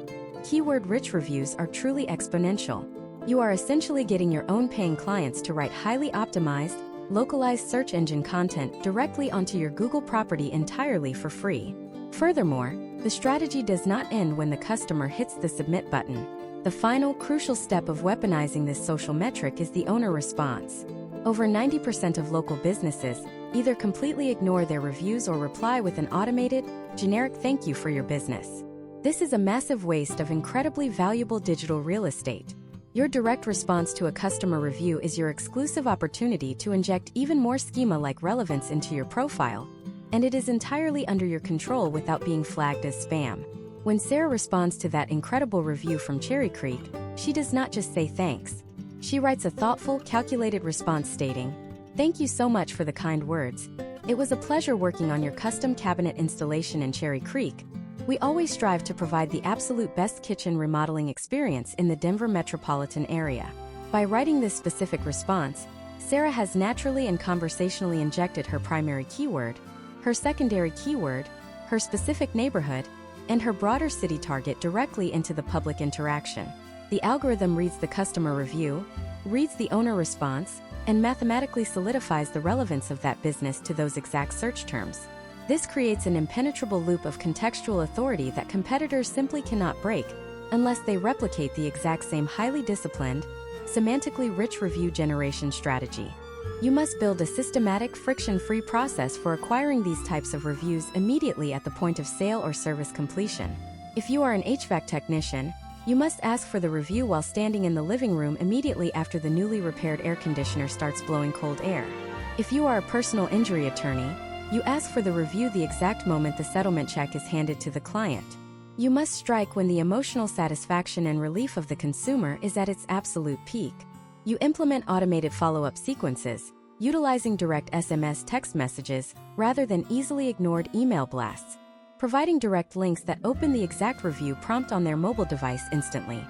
keyword-rich reviews are truly exponential. You are essentially getting your own paying clients to write highly optimized, localized search engine content directly onto your Google property entirely for free. Furthermore, the strategy does not end when the customer hits the submit button. The final, crucial step of weaponizing this social metric is the owner response. Over 90% of local businesses either completely ignore their reviews or reply with an automated, generic thank you for your business. This is a massive waste of incredibly valuable digital real estate. Your direct response to a customer review is your exclusive opportunity to inject even more schema-like relevance into your profile, and it is entirely under your control without being flagged as spam. When Sarah responds to that incredible review from Cherry Creek, she does not just say thanks. She writes a thoughtful, calculated response stating, "Thank you so much for the kind words. It was a pleasure working on your custom cabinet installation in Cherry Creek. We always strive to provide the absolute best kitchen remodeling experience in the Denver metropolitan area." By writing this specific response, Sarah has naturally and conversationally injected her primary keyword, her secondary keyword, her specific neighborhood, and her broader city target directly into the public interaction. The algorithm reads the customer review, reads the owner response, and mathematically solidifies the relevance of that business to those exact search terms. This creates an impenetrable loop of contextual authority that competitors simply cannot break unless they replicate the exact same highly disciplined, semantically rich review generation strategy. You must build a systematic, friction-free process for acquiring these types of reviews immediately at the point of sale or service completion. If you are an HVAC technician, you must ask for the review while standing in the living room immediately after the newly repaired air conditioner starts blowing cold air. If you are a personal injury attorney, you ask for the review the exact moment the settlement check is handed to the client. You must strike when the emotional satisfaction and relief of the consumer is at its absolute peak. You implement automated follow-up sequences, utilizing direct SMS text messages rather than easily ignored email blasts, providing direct links that open the exact review prompt on their mobile device instantly.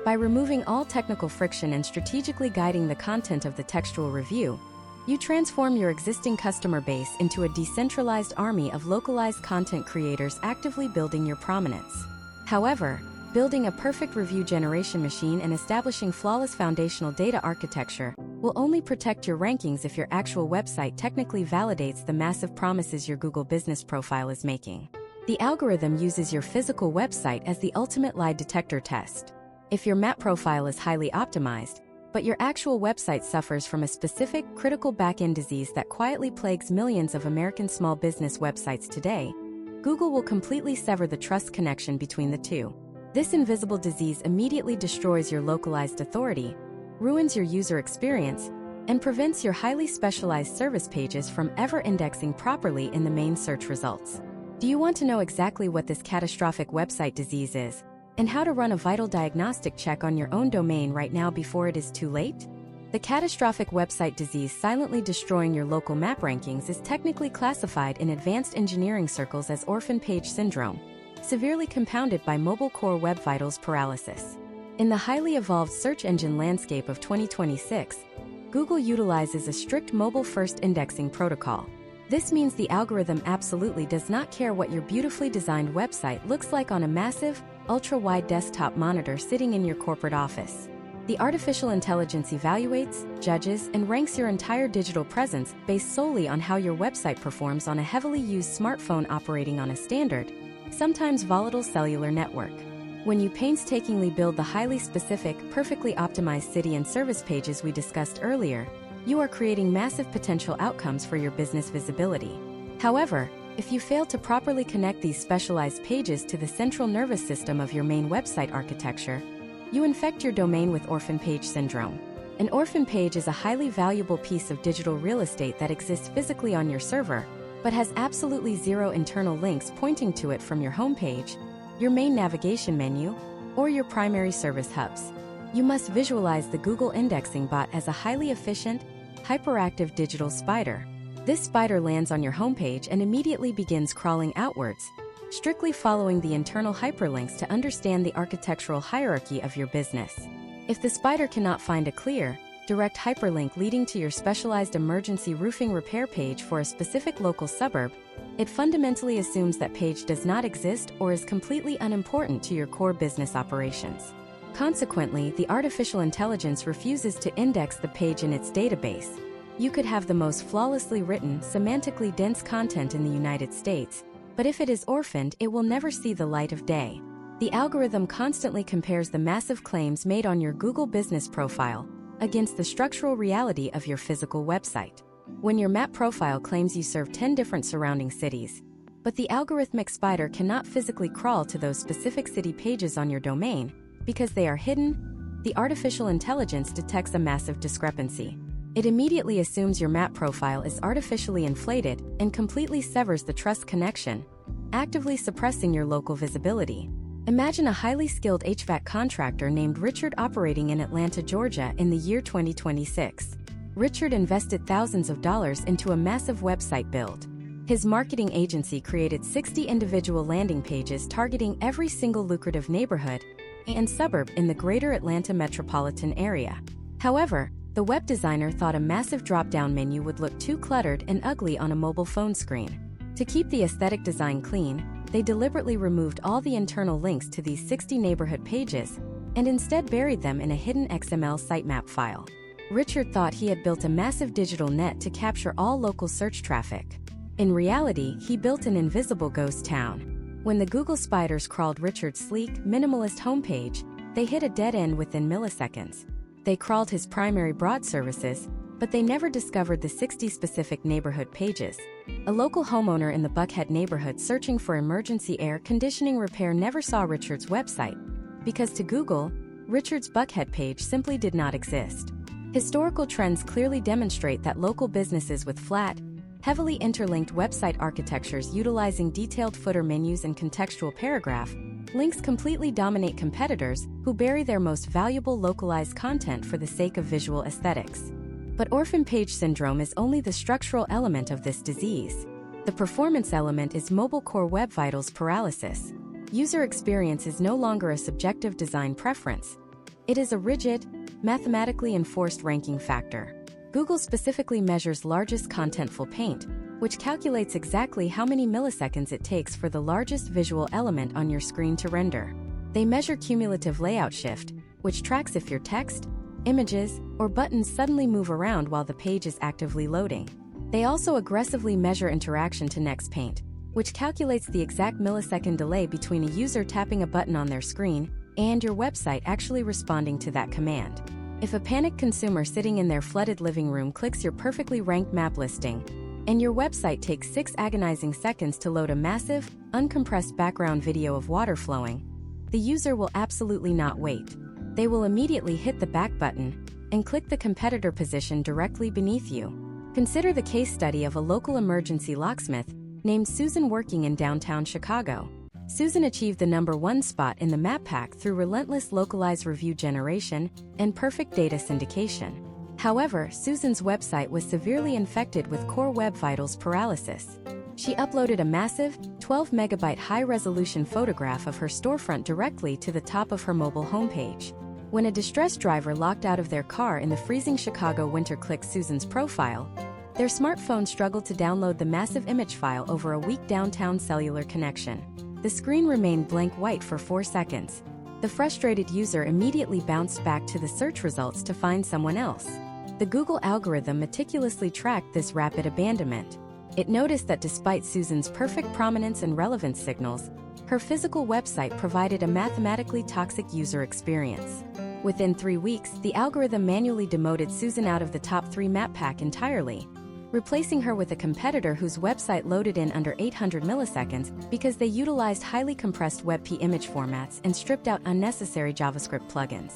By removing all technical friction and strategically guiding the content of the textual review, you transform your existing customer base into a decentralized army of localized content creators actively building your prominence. However, building a perfect review generation machine and establishing flawless foundational data architecture will only protect your rankings if your actual website technically validates the massive promises your Google business profile is making. The algorithm uses your physical website as the ultimate lie detector test. If your map profile is highly optimized, but your actual website suffers from a specific, critical back-end disease that quietly plagues millions of American small business websites today, Google will completely sever the trust connection between the two. This invisible disease immediately destroys your localized authority, ruins your user experience, and prevents your highly specialized service pages from ever indexing properly in the main search results. Do you want to know exactly what this catastrophic website disease is, and how to run a vital diagnostic check on your own domain right now before it is too late? The catastrophic website disease silently destroying your local map rankings is technically classified in advanced engineering circles as orphan page syndrome, severely compounded by mobile core web vitals paralysis. In the highly evolved search engine landscape of 2026, Google utilizes a strict mobile-first indexing protocol. This means the algorithm absolutely does not care what your beautifully designed website looks like on a massive, ultra-wide desktop monitor sitting in your corporate office. The artificial intelligence evaluates, judges, and ranks your entire digital presence based solely on how your website performs on a heavily used smartphone operating on a standard, sometimes volatile cellular network. When you painstakingly build the highly specific, perfectly optimized city and service pages we discussed earlier, you are creating massive potential outcomes for your business visibility. However, if you fail to properly connect these specialized pages to the central nervous system of your main website architecture, you infect your domain with orphan page syndrome. An orphan page is a highly valuable piece of digital real estate that exists physically on your server, but has absolutely zero internal links pointing to it from your homepage, your main navigation menu, or your primary service hubs. You must visualize the Google indexing bot as a highly efficient, hyperactive digital spider. This spider lands on your homepage and immediately begins crawling outwards, strictly following the internal hyperlinks to understand the architectural hierarchy of your business. If the spider cannot find a clear, direct hyperlink leading to your specialized emergency roofing repair page for a specific local suburb, it fundamentally assumes that page does not exist or is completely unimportant to your core business operations. Consequently, the artificial intelligence refuses to index the page in its database. You could have the most flawlessly written, semantically dense content in the United States, but if it is orphaned, it will never see the light of day. The algorithm constantly compares the massive claims made on your Google business profile against the structural reality of your physical website. When your map profile claims you serve 10 different surrounding cities, but the algorithmic spider cannot physically crawl to those specific city pages on your domain because they are hidden, the artificial intelligence detects a massive discrepancy. It immediately assumes your map profile is artificially inflated and completely severs the trust connection, actively suppressing your local visibility. Imagine a highly skilled HVAC contractor named Richard operating in Atlanta, Georgia in the year 2026. Richard invested thousands of dollars into a massive website build. His marketing agency created 60 individual landing pages targeting every single lucrative neighborhood and suburb in the greater Atlanta metropolitan area. However, the web designer thought a massive drop-down menu would look too cluttered and ugly on a mobile phone screen. To keep the aesthetic design clean, they deliberately removed all the internal links to these 60 neighborhood pages and instead buried them in a hidden XML sitemap file. Richard thought he had built a massive digital net to capture all local search traffic. In reality, he built an invisible ghost town. When the Google spiders crawled Richard's sleek, minimalist homepage, they hit a dead end within milliseconds. They crawled his primary broad services, but they never discovered the 60 specific neighborhood pages. A local homeowner in the Buckhead neighborhood searching for emergency air conditioning repair never saw Richard's website, because to Google, Richard's Buckhead page simply did not exist. Historical trends clearly demonstrate that local businesses with flat, heavily interlinked website architectures utilizing detailed footer menus and contextual paragraph links completely dominate competitors who bury their most valuable localized content for the sake of visual aesthetics. But orphan page syndrome is only the structural element of this disease. The performance element is mobile core web vitals paralysis. User experience is no longer a subjective design preference. It is a rigid, mathematically enforced ranking factor. Google specifically measures largest contentful paint, which calculates exactly how many milliseconds it takes for the largest visual element on your screen to render. They measure cumulative layout shift, which tracks if your text, images, or buttons suddenly move around while the page is actively loading. They also aggressively measure interaction to next paint, which calculates the exact millisecond delay between a user tapping a button on their screen and your website actually responding to that command. If a panicked consumer sitting in their flooded living room clicks your perfectly ranked map listing, and your website takes 6 agonizing seconds to load a massive, uncompressed background video of water flowing, the user will absolutely not wait. They will immediately hit the back button and click the competitor position directly beneath you. Consider the case study of a local emergency locksmith named Susan working in downtown Chicago. Susan achieved the #1 spot in the map pack through relentless localized review generation and perfect data syndication. However, Susan's website was severely infected with core web vitals paralysis. She uploaded a massive, 12-megabyte high-resolution photograph of her storefront directly to the top of her mobile homepage. When a distressed driver locked out of their car in the freezing Chicago winter clicked Susan's profile, their smartphone struggled to download the massive image file over a weak downtown cellular connection. The screen remained blank white for 4 seconds. The frustrated user immediately bounced back to the search results to find someone else. The Google algorithm meticulously tracked this rapid abandonment. It noticed that despite Susan's perfect prominence and relevance signals, her physical website provided a mathematically toxic user experience. Within 3 weeks, the algorithm manually demoted Susan out of the top 3 map pack entirely, replacing her with a competitor whose website loaded in under 800 milliseconds because they utilized highly compressed WebP image formats and stripped out unnecessary JavaScript plugins.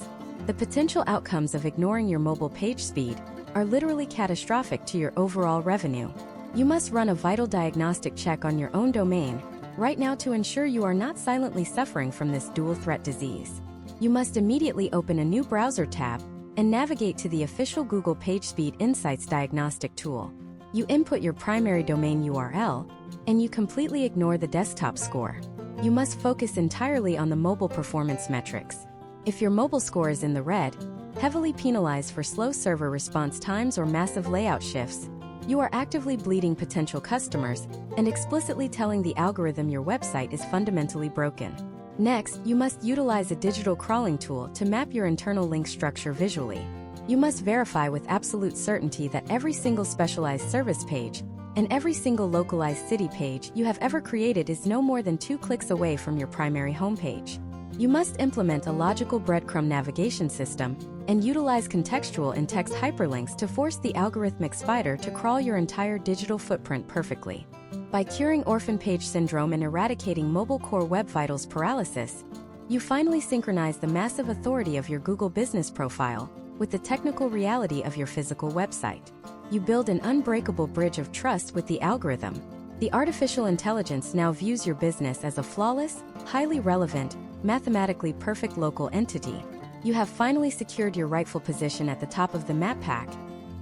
The potential outcomes of ignoring your mobile page speed are literally catastrophic to your overall revenue. You must run a vital diagnostic check on your own domain right now to ensure you are not silently suffering from this dual-threat disease. You must immediately open a new browser tab and navigate to the official Google PageSpeed Insights diagnostic tool. You input your primary domain URL, and you completely ignore the desktop score. You must focus entirely on the mobile performance metrics. If your mobile score is in the red, heavily penalized for slow server response times or massive layout shifts, you are actively bleeding potential customers and explicitly telling the algorithm your website is fundamentally broken. Next, you must utilize a digital crawling tool to map your internal link structure visually. You must verify with absolute certainty that every single specialized service page and every single localized city page you have ever created is no more than 2 clicks away from your primary homepage. You must implement a logical breadcrumb navigation system and utilize contextual and text hyperlinks to force the algorithmic spider to crawl your entire digital footprint perfectly. By curing orphan page syndrome and eradicating mobile core web vitals paralysis, you finally synchronize the massive authority of your Google business profile with the technical reality of your physical website. You build an unbreakable bridge of trust with the algorithm. The artificial intelligence now views your business as a flawless, highly relevant, mathematically perfect local entity. You have finally secured your rightful position at the top of the map pack,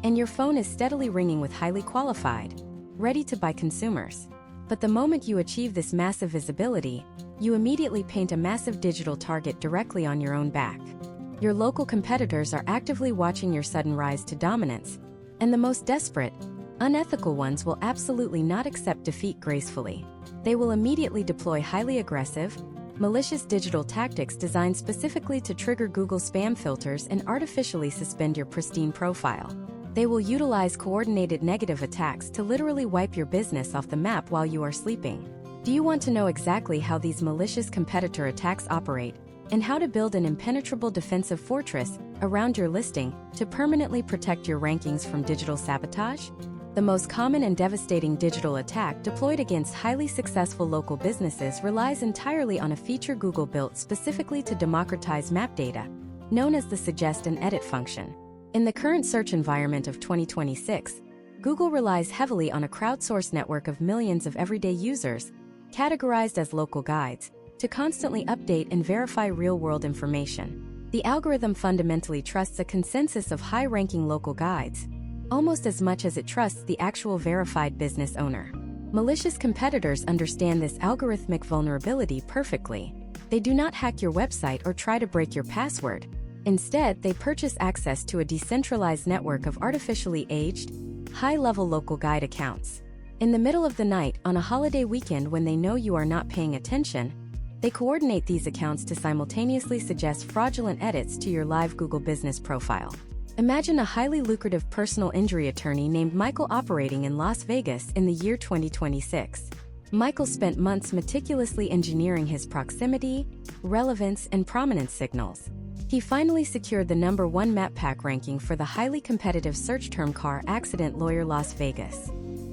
and your phone is steadily ringing with highly qualified, ready-to-buy consumers. But the moment you achieve this massive visibility, you immediately paint a massive digital target directly on your own back. Your local competitors are actively watching your sudden rise to dominance, and the most desperate, unethical ones will absolutely not accept defeat gracefully. They will immediately deploy highly aggressive, malicious digital tactics designed specifically to trigger Google spam filters and artificially suspend your pristine profile. They will utilize coordinated negative attacks to literally wipe your business off the map while you are sleeping. Do you want to know exactly how these malicious competitor attacks operate and how to build an impenetrable defensive fortress around your listing to permanently protect your rankings from digital sabotage? The most common and devastating digital attack deployed against highly successful local businesses relies entirely on a feature Google built specifically to democratize map data, known as the suggest and edit function. In the current search environment of 2026, Google relies heavily on a crowdsourced network of millions of everyday users, categorized as local guides, to constantly update and verify real-world information. The algorithm fundamentally trusts a consensus of high-ranking local guides, almost as much as it trusts the actual verified business owner. Malicious competitors understand this algorithmic vulnerability perfectly. They do not hack your website or try to break your password. Instead, they purchase access to a decentralized network of artificially aged, high-level local guide accounts. In the middle of the night, on a holiday weekend when they know you are not paying attention, they coordinate these accounts to simultaneously suggest fraudulent edits to your live Google business profile. Imagine a highly lucrative personal injury attorney named Michael operating in Las Vegas in the year 2026. Michael spent months meticulously engineering his proximity, relevance, and prominence signals. He finally secured the #1 map pack ranking for the highly competitive search term car accident lawyer Las Vegas.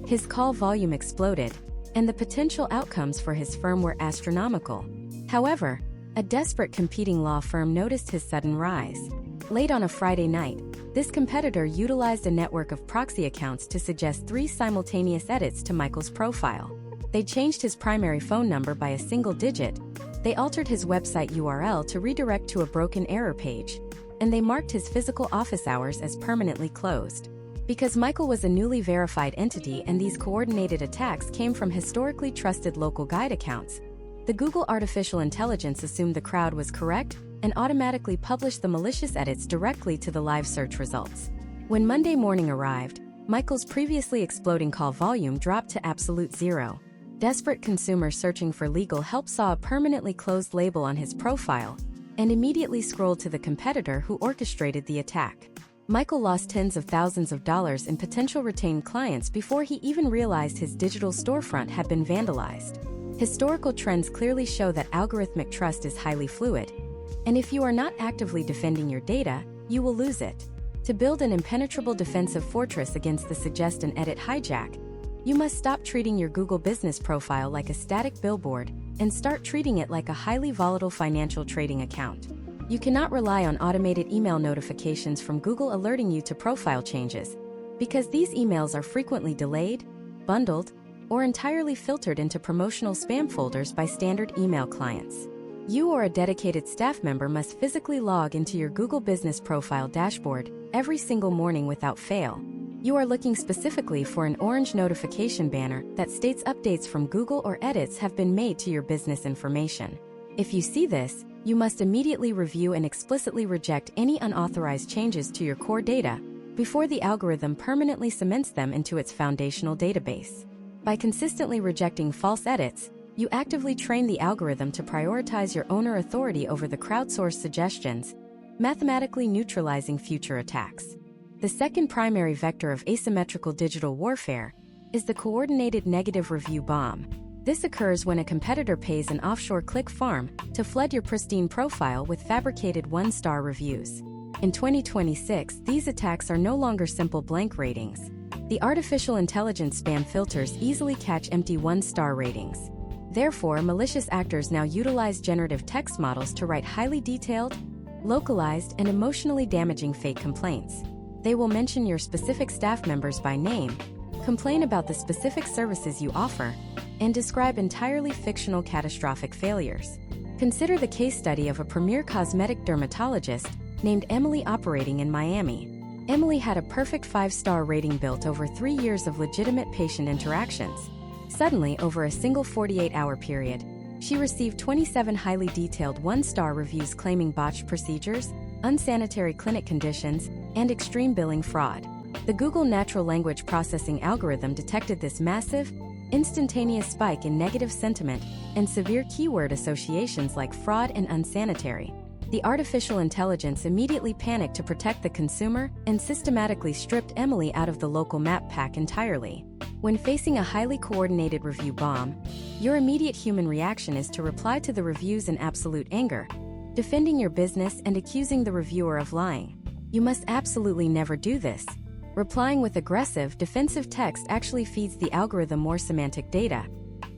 His call volume exploded, and the potential outcomes for his firm were astronomical. However, a desperate competing law firm noticed his sudden rise. Late on a Friday night, this competitor utilized a network of proxy accounts to suggest 3 simultaneous edits to Michael's profile. They changed his primary phone number by a single digit, they altered his website URL to redirect to a broken error page, and they marked his physical office hours as permanently closed. Because Michael was a newly verified entity and these coordinated attacks came from historically trusted local guide accounts, the Google artificial intelligence assumed the crowd was correct and automatically publish the malicious edits directly to the live search results. When Monday morning arrived, Michael's previously exploding call volume dropped to absolute zero. Desperate consumers searching for legal help saw a permanently closed label on his profile and immediately scrolled to the competitor who orchestrated the attack. Michael lost tens of thousands of dollars in potential retained clients before he even realized his digital storefront had been vandalized. Historical trends clearly show that algorithmic trust is highly fluid, and if you are not actively defending your data, you will lose it. To build an impenetrable defensive fortress against the suggest and edit hijack, you must stop treating your Google business profile like a static billboard and start treating it like a highly volatile financial trading account. You cannot rely on automated email notifications from Google alerting you to profile changes, because these emails are frequently delayed, bundled, or entirely filtered into promotional spam folders by standard email clients. You or a dedicated staff member must physically log into your Google Business Profile dashboard every single morning without fail. You are looking specifically for an orange notification banner that states updates from Google or edits have been made to your business information. If you see this, you must immediately review and explicitly reject any unauthorized changes to your core data before the algorithm permanently cements them into its foundational database. By consistently rejecting false edits, you actively train the algorithm to prioritize your owner authority over the crowdsourced suggestions, mathematically neutralizing future attacks. The second primary vector of asymmetrical digital warfare is the coordinated negative review bomb. This occurs when a competitor pays an offshore click farm to flood your pristine profile with fabricated one-star reviews. In 2026, these attacks are no longer simple blank ratings. The artificial intelligence spam filters easily catch empty one-star ratings. Therefore, malicious actors now utilize generative text models to write highly detailed, localized, and emotionally damaging fake complaints. They will mention your specific staff members by name, complain about the specific services you offer, and describe entirely fictional catastrophic failures. Consider the case study of a premier cosmetic dermatologist named Emily operating in Miami. Emily had a perfect 5-star rating built over 3 years of legitimate patient interactions. Suddenly, over a single 48-hour period, she received 27 highly detailed 1-star reviews claiming botched procedures, unsanitary clinic conditions, and extreme billing fraud. The Google natural language processing algorithm detected this massive, instantaneous spike in negative sentiment and severe keyword associations like fraud and unsanitary. The artificial intelligence immediately panicked to protect the consumer and systematically stripped Emily out of the local map pack entirely. When facing a highly coordinated review bomb, your immediate human reaction is to reply to the reviews in absolute anger, defending your business and accusing the reviewer of lying. You must absolutely never do this. Replying with aggressive, defensive text actually feeds the algorithm more semantic data,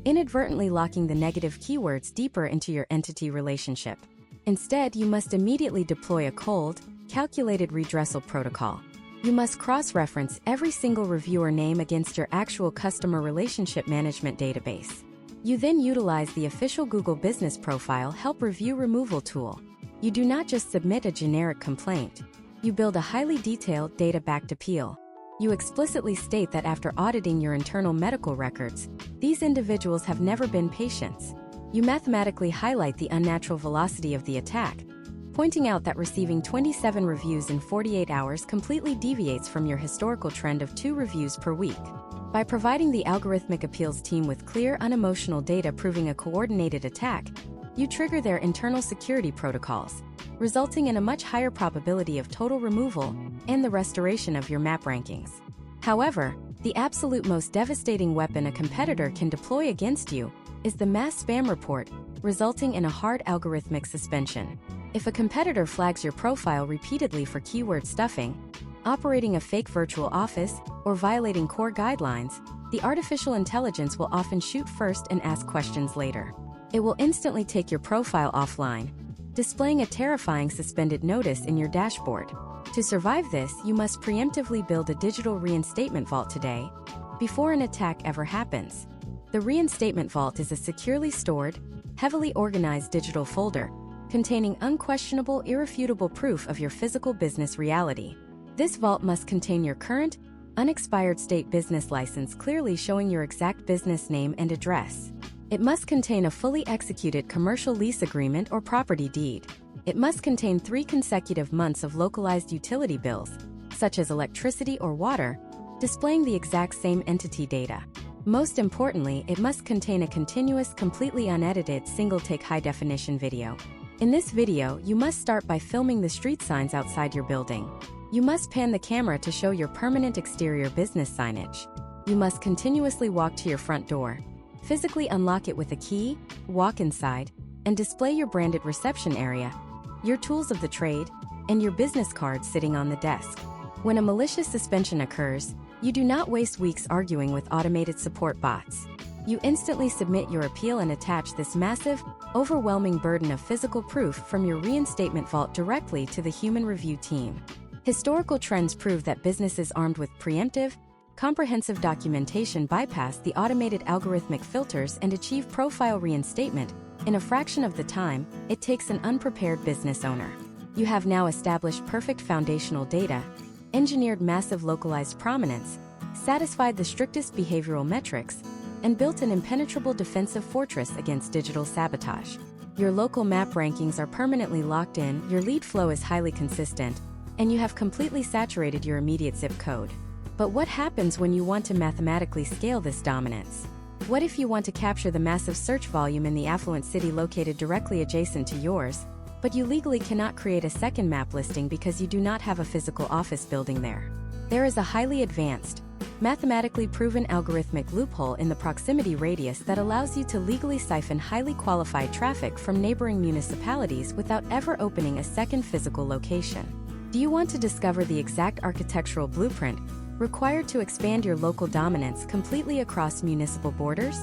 inadvertently locking the negative keywords deeper into your entity relationship. Instead, you must immediately deploy a cold, calculated redressal protocol. You must cross-reference every single reviewer name against your actual customer relationship management database. You then utilize the official Google Business Profile Help Review Removal tool. You do not just submit a generic complaint. You build a highly detailed, data-backed appeal. You explicitly state that after auditing your internal medical records, these individuals have never been patients. You mathematically highlight the unnatural velocity of the attack, pointing out that receiving 27 reviews in 48 hours completely deviates from your historical trend of 2 reviews per week. By providing the algorithmic appeals team with clear, unemotional data proving a coordinated attack, you trigger their internal security protocols, resulting in a much higher probability of total removal and the restoration of your map rankings. However, the absolute most devastating weapon a competitor can deploy against you is the mass spam report, resulting in a hard algorithmic suspension. If a competitor flags your profile repeatedly for keyword stuffing, operating a fake virtual office, or violating core guidelines, the artificial intelligence will often shoot first and ask questions later. It will instantly take your profile offline, displaying a terrifying suspended notice in your dashboard. To survive this, you must preemptively build a digital reinstatement vault today, before an attack ever happens. The reinstatement vault is a securely stored, heavily organized digital folder, containing unquestionable, irrefutable proof of your physical business reality. This vault must contain your current, unexpired state business license clearly showing your exact business name and address. It must contain a fully executed commercial lease agreement or property deed. It must contain 3 consecutive months of localized utility bills, such as electricity or water, displaying the exact same entity data. Most importantly, it must contain a continuous, completely unedited, single-take high-definition video. In this video, you must start by filming the street signs outside your building. You must pan the camera to show your permanent exterior business signage. You must continuously walk to your front door, physically unlock it with a key, walk inside, and display your branded reception area, your tools of the trade, and your business cards sitting on the desk. When a malicious suspension occurs, you do not waste weeks arguing with automated support bots. You instantly submit your appeal and attach this massive, overwhelming burden of physical proof from your reinstatement vault directly to the human review team. Historical trends prove that businesses armed with preemptive, comprehensive documentation bypass the automated algorithmic filters and achieve profile reinstatement in a fraction of the time it takes an unprepared business owner. You have now established perfect foundational data, engineered massive localized prominence, satisfied the strictest behavioral metrics, and built an impenetrable defensive fortress against digital sabotage. Your local map rankings are permanently locked in, your lead flow is highly consistent, and you have completely saturated your immediate zip code. But what happens when you want to mathematically scale this dominance? What if you want to capture the massive search volume in the affluent city located directly adjacent to yours, but you legally cannot create a second map listing because you do not have a physical office building there? There is a highly advanced, mathematically proven algorithmic loophole in the proximity radius that allows you to legally siphon highly qualified traffic from neighboring municipalities without ever opening a second physical location. Do you want to discover the exact architectural blueprint required to expand your local dominance completely across municipal borders?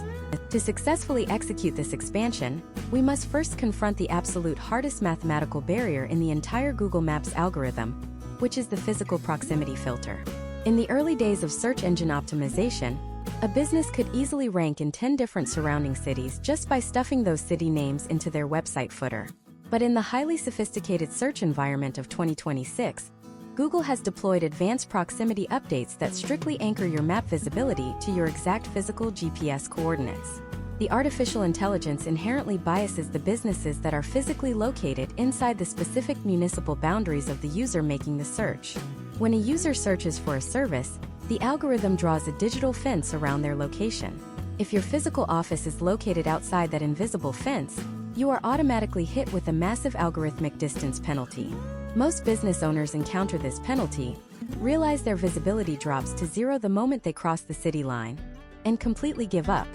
To successfully execute this expansion, we must first confront the absolute hardest mathematical barrier in the entire Google Maps algorithm, which is the physical proximity filter. In the early days of search engine optimization, a business could easily rank in 10 different surrounding cities just by stuffing those city names into their website footer. But in the highly sophisticated search environment of 2026, Google has deployed advanced proximity updates that strictly anchor your map visibility to your exact physical GPS coordinates. The artificial intelligence inherently biases the businesses that are physically located inside the specific municipal boundaries of the user making the search. When a user searches for a service, the algorithm draws a digital fence around their location. If your physical office is located outside that invisible fence, you are automatically hit with a massive algorithmic distance penalty. Most business owners encounter this penalty, realize their visibility drops to zero the moment they cross the city line, and completely give up.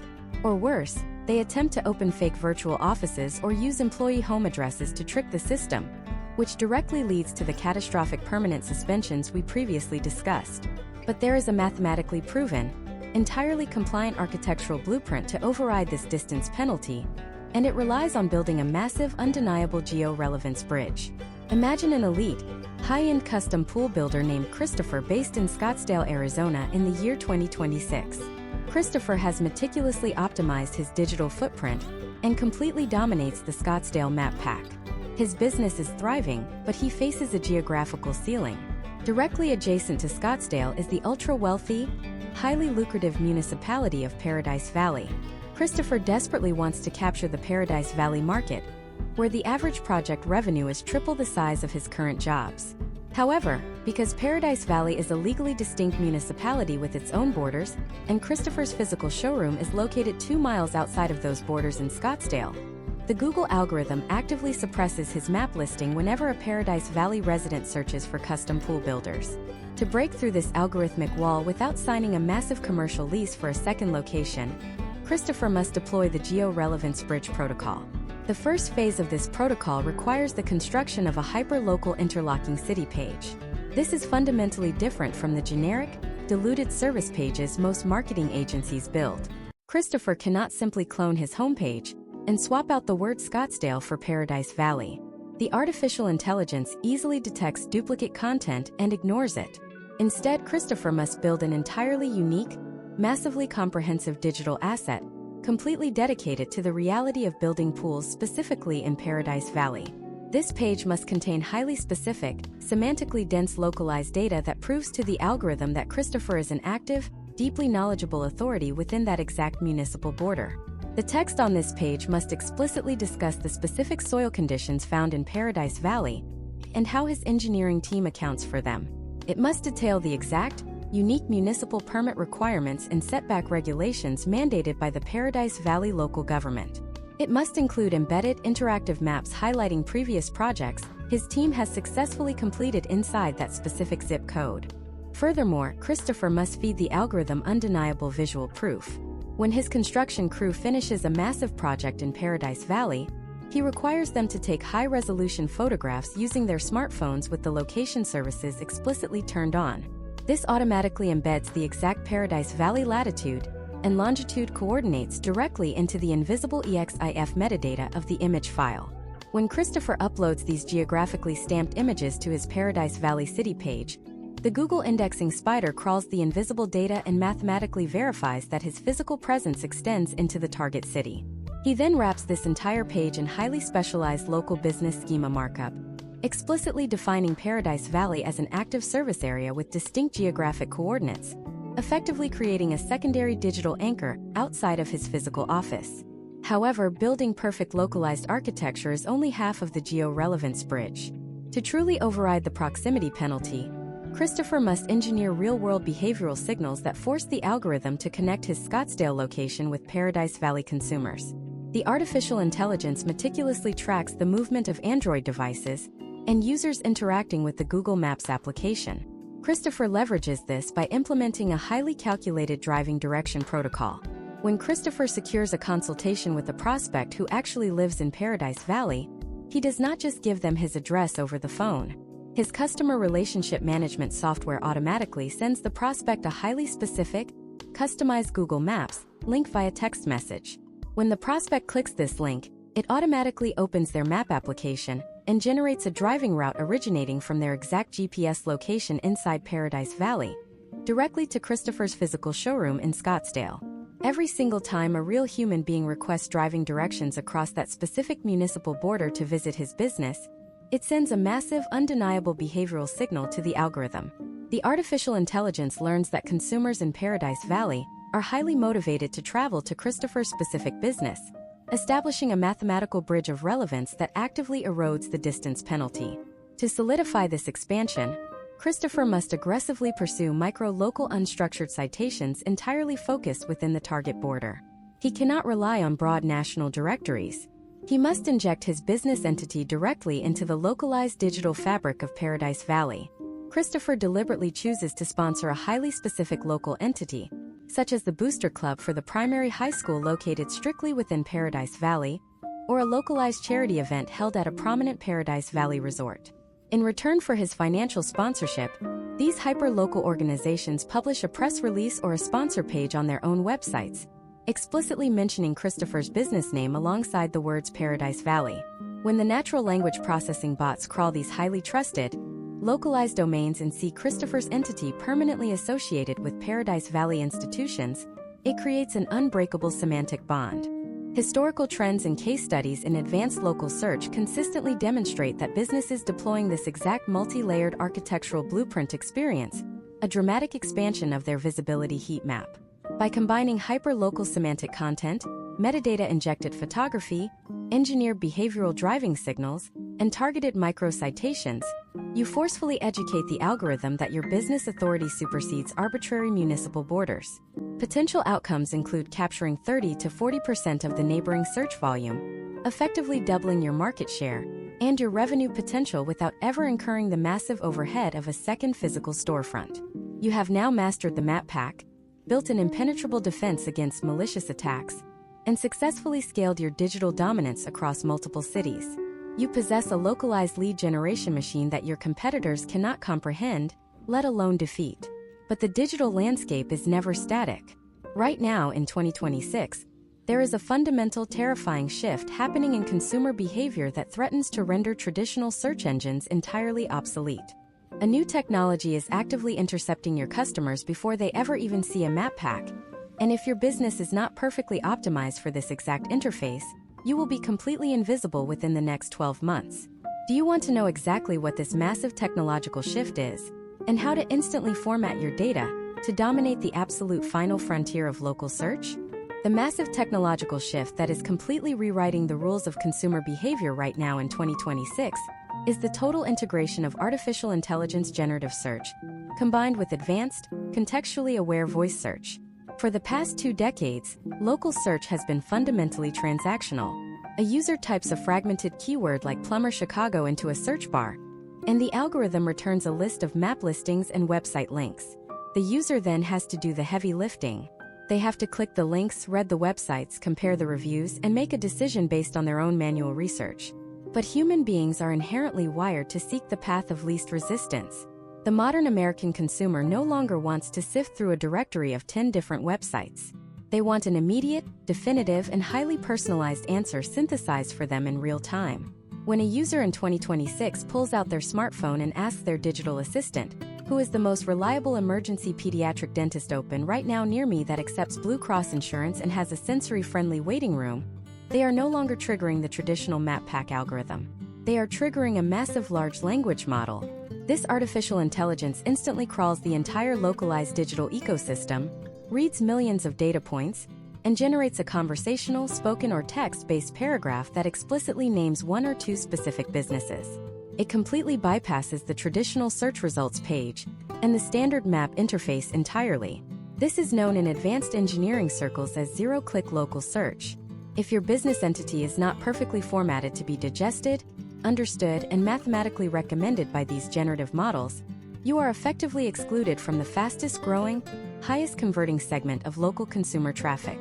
Or worse, they attempt to open fake virtual offices or use employee home addresses to trick the system, which directly leads to the catastrophic permanent suspensions we previously discussed. But there is a mathematically proven, entirely compliant architectural blueprint to override this distance penalty, and it relies on building a massive, undeniable geo-relevance bridge. Imagine an elite, high-end custom pool builder named Christopher based in Scottsdale, Arizona in the year 2026. Christopher has meticulously optimized his digital footprint and completely dominates the Scottsdale map pack. His business is thriving, but he faces a geographical ceiling. Directly adjacent to Scottsdale is the ultra-wealthy, highly lucrative municipality of Paradise Valley. Christopher desperately wants to capture the Paradise Valley market, where the average project revenue is triple the size of his current jobs. However, because Paradise Valley is a legally distinct municipality with its own borders, and Christopher's physical showroom is located 2 miles outside of those borders in Scottsdale, the Google algorithm actively suppresses his map listing whenever a Paradise Valley resident searches for custom pool builders. To break through this algorithmic wall without signing a massive commercial lease for a second location, Christopher must deploy the Geo-Relevance Bridge protocol. The first phase of this protocol requires the construction of a hyper-local interlocking city page. This is fundamentally different from the generic, diluted service pages most marketing agencies build. Christopher cannot simply clone his homepage and swap out the word Scottsdale for Paradise Valley. The artificial intelligence easily detects duplicate content and ignores it. Instead, Christopher must build an entirely unique, massively comprehensive digital asset, completely dedicated to the reality of building pools specifically in Paradise Valley. This page must contain highly specific, semantically dense localized data that proves to the algorithm that Christopher is an active, deeply knowledgeable authority within that exact municipal border. The text on this page must explicitly discuss the specific soil conditions found in Paradise Valley and how his engineering team accounts for them. It must detail the exact, unique municipal permit requirements and setback regulations mandated by the Paradise Valley local government. It must include embedded interactive maps highlighting previous projects his team has successfully completed inside that specific zip code. Furthermore, Christopher must feed the algorithm undeniable visual proof. When his construction crew finishes a massive project in Paradise Valley, he requires them to take high-resolution photographs using their smartphones with the location services explicitly turned on. This automatically embeds the exact Paradise Valley latitude and longitude coordinates directly into the invisible EXIF metadata of the image file. When Christopher uploads these geographically stamped images to his Paradise Valley city page, the Google indexing spider crawls the invisible data and mathematically verifies that his physical presence extends into the target city. He then wraps this entire page in highly specialized local business schema markup, explicitly defining Paradise Valley as an active service area with distinct geographic coordinates, effectively creating a secondary digital anchor outside of his physical office. However, building perfect localized architecture is only half of the geo-relevance bridge. To truly override the proximity penalty, Christopher must engineer real-world behavioral signals that force the algorithm to connect his Scottsdale location with Paradise Valley consumers. The artificial intelligence meticulously tracks the movement of Android devices and users interacting with the Google Maps application. Christopher leverages this by implementing a highly calculated driving direction protocol. When Christopher secures a consultation with a prospect who actually lives in Paradise Valley, he does not just give them his address over the phone. His customer relationship management software automatically sends the prospect a highly specific, customized Google Maps link via text message. When the prospect clicks this link, it automatically opens their map application and generates a driving route originating from their exact GPS location inside Paradise Valley, directly to Christopher's physical showroom in Scottsdale. Every single time a real human being requests driving directions across that specific municipal border to visit his business, it sends a massive, undeniable behavioral signal to the algorithm. The artificial intelligence learns that consumers in Paradise Valley are highly motivated to travel to Christopher's specific business, establishing a mathematical bridge of relevance that actively erodes the distance penalty. To solidify this expansion, Christopher must aggressively pursue micro-local unstructured citations entirely focused within the target border. He cannot rely on broad national directories. He must inject his business entity directly into the localized digital fabric of Paradise Valley. Christopher deliberately chooses to sponsor a highly specific local entity, such as the Booster Club for the primary high school located strictly within Paradise Valley, or a localized charity event held at a prominent Paradise Valley resort. In return for his financial sponsorship, these hyper-local organizations publish a press release or a sponsor page on their own websites, explicitly mentioning Christopher's business name alongside the words Paradise Valley. When the natural language processing bots crawl these highly trusted, localized domains and see Christopher's entity permanently associated with Paradise Valley institutions, it creates an unbreakable semantic bond. Historical trends and case studies in advanced local search consistently demonstrate that businesses deploying this exact multi-layered architectural blueprint experience a dramatic expansion of their visibility heat map. By combining hyper-local semantic content, metadata-injected photography, engineered behavioral driving signals, and targeted micro-citations, you forcefully educate the algorithm that your business authority supersedes arbitrary municipal borders. Potential outcomes include capturing 30 to 40% of the neighboring search volume, effectively doubling your market share, and your revenue potential without ever incurring the massive overhead of a second physical storefront. You have now mastered the map pack, built an impenetrable defense against malicious attacks, and successfully scaled your digital dominance across multiple cities. You possess a localized lead generation machine that your competitors cannot comprehend, let alone defeat. But the digital landscape is never static. Right now, in 2026, there is a fundamental, terrifying shift happening in consumer behavior that threatens to render traditional search engines entirely obsolete. A new technology is actively intercepting your customers before they ever even see a map pack, and if your business is not perfectly optimized for this exact interface, you will be completely invisible within the next 12 months. Do you want to know exactly what this massive technological shift is, and how to instantly format your data to dominate the absolute final frontier of local search? The massive technological shift that is completely rewriting the rules of consumer behavior right now in 2026 is the total integration of artificial intelligence generative search, combined with advanced, contextually aware voice search. For the past 2 decades, local search has been fundamentally transactional. A user types a fragmented keyword like plumber Chicago into a search bar, and the algorithm returns a list of map listings and website links. The user then has to do the heavy lifting. They have to click the links, read the websites, compare the reviews, and make a decision based on their own manual research. But human beings are inherently wired to seek the path of least resistance. The modern American consumer no longer wants to sift through a directory of 10 different websites. They want an immediate, definitive, and highly personalized answer synthesized for them in real time. When a user in 2026 pulls out their smartphone and asks their digital assistant, "Who is the most reliable emergency pediatric dentist open right now near me that accepts Blue Cross insurance and has a sensory-friendly waiting room?" they are no longer triggering the traditional map pack algorithm. They are triggering a massive large language model. This artificial intelligence instantly crawls the entire localized digital ecosystem, reads millions of data points, and generates a conversational, spoken or text-based paragraph that explicitly names 1 or 2 specific businesses. It completely bypasses the traditional search results page and the standard map interface entirely. This is known in advanced engineering circles as zero-click local search. If your business entity is not perfectly formatted to be digested, understood, and mathematically recommended by these generative models, you are effectively excluded from the fastest-growing, highest-converting segment of local consumer traffic.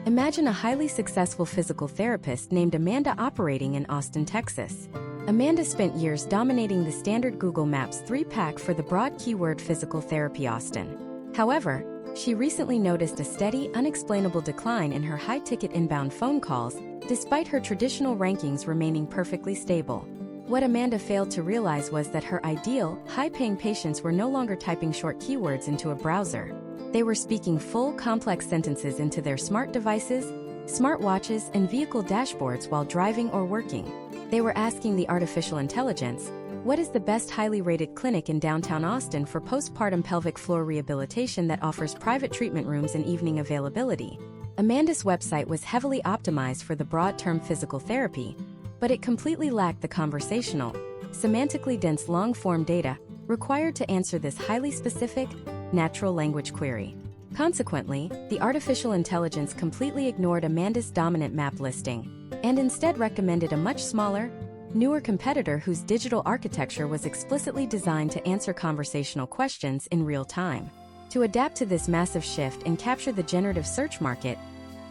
Imagine a highly successful physical therapist named Amanda operating in Austin, Texas. Amanda spent years dominating the standard Google Maps 3-pack for the broad keyword physical therapy Austin. However, she recently noticed a steady, unexplainable decline in her high-ticket inbound phone calls, despite her traditional rankings remaining perfectly stable. What Amanda failed to realize was that her ideal, high-paying patients were no longer typing short keywords into a browser. They were speaking full, complex sentences into their smart devices, smartwatches, and vehicle dashboards while driving or working. They were asking the artificial intelligence, "What is the best highly rated clinic in downtown Austin for postpartum pelvic floor rehabilitation that offers private treatment rooms and evening availability?" Amanda's website was heavily optimized for the broad term physical therapy, but it completely lacked the conversational, semantically dense long-form data required to answer this highly specific, natural language query. Consequently, the artificial intelligence completely ignored Amanda's dominant map listing and instead recommended a much smaller, newer competitor whose digital architecture was explicitly designed to answer conversational questions in real time. To adapt to this massive shift and capture the generative search market,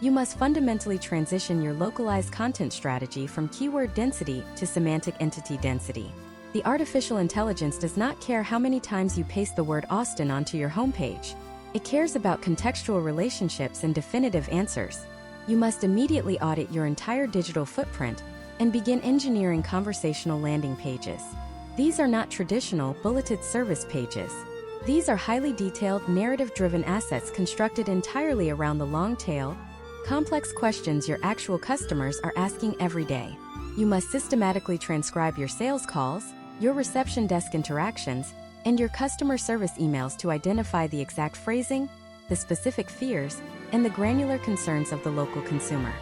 you must fundamentally transition your localized content strategy from keyword density to semantic entity density. The artificial intelligence does not care how many times you paste the word Austin onto your homepage. It cares about contextual relationships and definitive answers. You must immediately audit your entire digital footprint and begin engineering conversational landing pages. These are not traditional, bulleted service pages. These are highly detailed, narrative-driven assets constructed entirely around the long-tail, complex questions your actual customers are asking every day. You must systematically transcribe your sales calls, your reception desk interactions, and your customer service emails to identify the exact phrasing, the specific fears, and the granular concerns of the local consumer.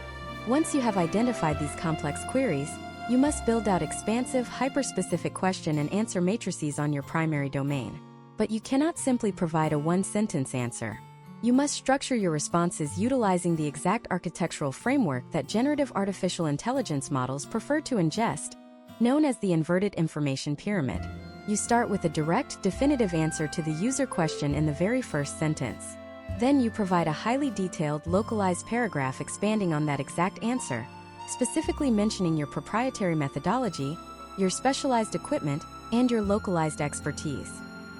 Once you have identified these complex queries, you must build out expansive, hyper-specific question and answer matrices on your primary domain. But you cannot simply provide a one-sentence answer. You must structure your responses utilizing the exact architectural framework that generative artificial intelligence models prefer to ingest, known as the inverted information pyramid. You start with a direct, definitive answer to the user question in the very first sentence. Then you provide a highly detailed, localized paragraph expanding on that exact answer, specifically mentioning your proprietary methodology, your specialized equipment, and your localized expertise.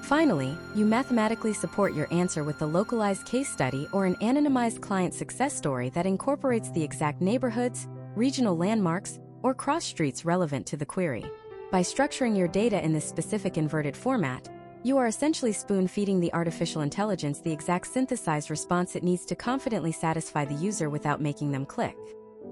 Finally, you mathematically support your answer with a localized case study or an anonymized client success story that incorporates the exact neighborhoods, regional landmarks, or cross streets relevant to the query. By structuring your data in this specific inverted format, you are essentially spoon-feeding the artificial intelligence the exact synthesized response it needs to confidently satisfy the user without making them click.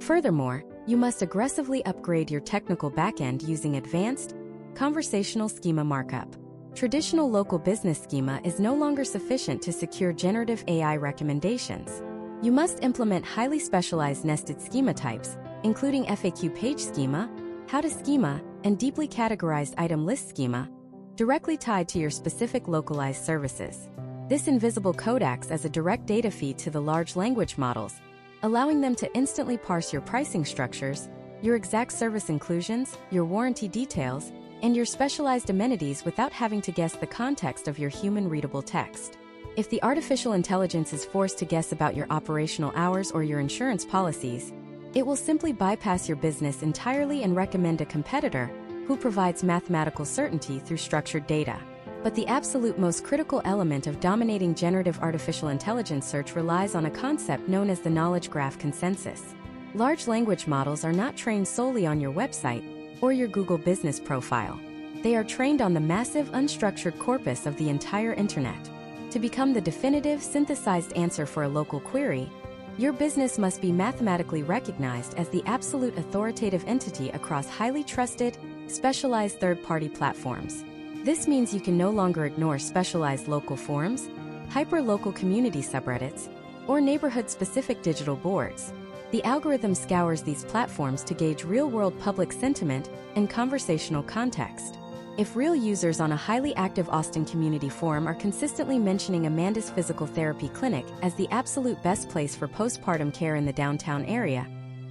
Furthermore, you must aggressively upgrade your technical backend using advanced, conversational schema markup. Traditional local business schema is no longer sufficient to secure generative AI recommendations. You must implement highly specialized nested schema types, including FAQ page schema, how-to schema, and deeply categorized item list schema, directly tied to your specific localized services. This invisible code acts as a direct data feed to the large language models, allowing them to instantly parse your pricing structures, your exact service inclusions, your warranty details, and your specialized amenities without having to guess the context of your human-readable text. If the artificial intelligence is forced to guess about your operational hours or your insurance policies, it will simply bypass your business entirely and recommend a competitor who provides mathematical certainty through structured data. But the absolute most critical element of dominating generative artificial intelligence search relies on a concept known as the knowledge graph consensus. Large language models are not trained solely on your website or your Google business profile. They are trained on the massive unstructured corpus of the entire internet. To become the definitive, synthesized answer for a local query, your business must be mathematically recognized as the absolute authoritative entity across highly trusted, specialized third-party platforms. This means you can no longer ignore specialized local forums, hyper-local community subreddits, or neighborhood-specific digital boards. The algorithm scours these platforms to gauge real-world public sentiment and conversational context. If real users on a highly active Austin community forum are consistently mentioning Amanda's physical therapy clinic as the absolute best place for postpartum care in the downtown area,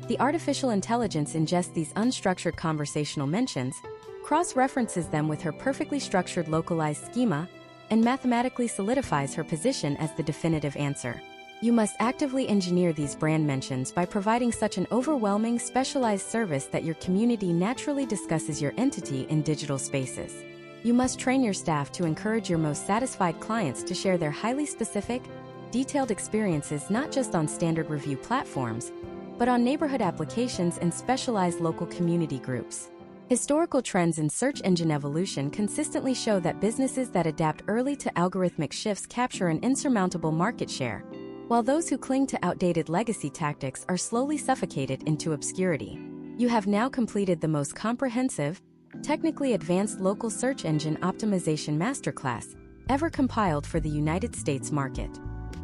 the artificial intelligence ingests these unstructured conversational mentions, cross-references them with her perfectly structured localized schema, and mathematically solidifies her position as the definitive answer. You must actively engineer these brand mentions by providing such an overwhelming, specialized service that your community naturally discusses your entity in digital spaces. You must train your staff to encourage your most satisfied clients to share their highly specific, detailed experiences not just on standard review platforms, but on neighborhood applications and specialized local community groups. Historical trends in search engine evolution consistently show that businesses that adapt early to algorithmic shifts capture an insurmountable market share, while those who cling to outdated legacy tactics are slowly suffocated into obscurity. You have now completed the most comprehensive, technically advanced local search engine optimization masterclass ever compiled for the United States market.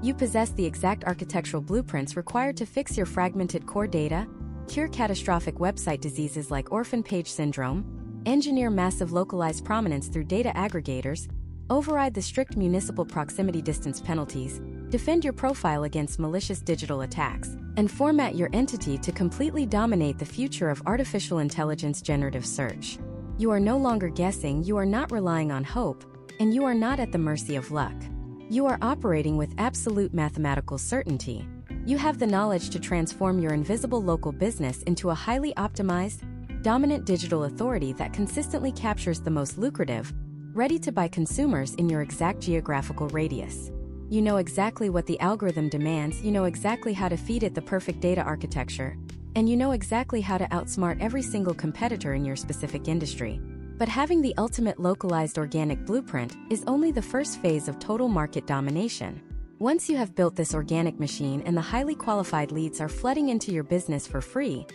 You possess the exact architectural blueprints required to fix your fragmented core data, cure catastrophic website diseases like orphan page syndrome, engineer massive localized prominence through data aggregators, override the strict municipal proximity distance penalties, defend your profile against malicious digital attacks, and format your entity to completely dominate the future of artificial intelligence generative search. You are no longer guessing, you are not relying on hope, and you are not at the mercy of luck. You are operating with absolute mathematical certainty. You have the knowledge to transform your invisible local business into a highly optimized, dominant digital authority that consistently captures the most lucrative, ready-to-buy consumers in your exact geographical radius. You know exactly what the algorithm demands, you know exactly how to feed it the perfect data architecture, and you know exactly how to outsmart every single competitor in your specific industry. But having the ultimate localized organic blueprint is only the first phase of total market domination. Once you have built this organic machine and the highly qualified leads are flooding into your business for free,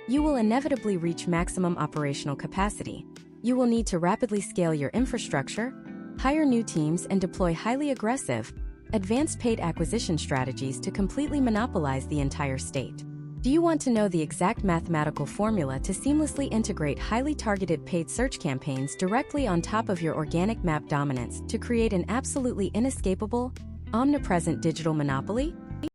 you will inevitably reach maximum operational capacity. You will need to rapidly scale your infrastructure, hire new teams, and deploy highly aggressive, advanced paid acquisition strategies to completely monopolize the entire state. Do you want to know the exact mathematical formula to seamlessly integrate highly targeted paid search campaigns directly on top of your organic map dominance to create an absolutely inescapable, omnipresent digital monopoly?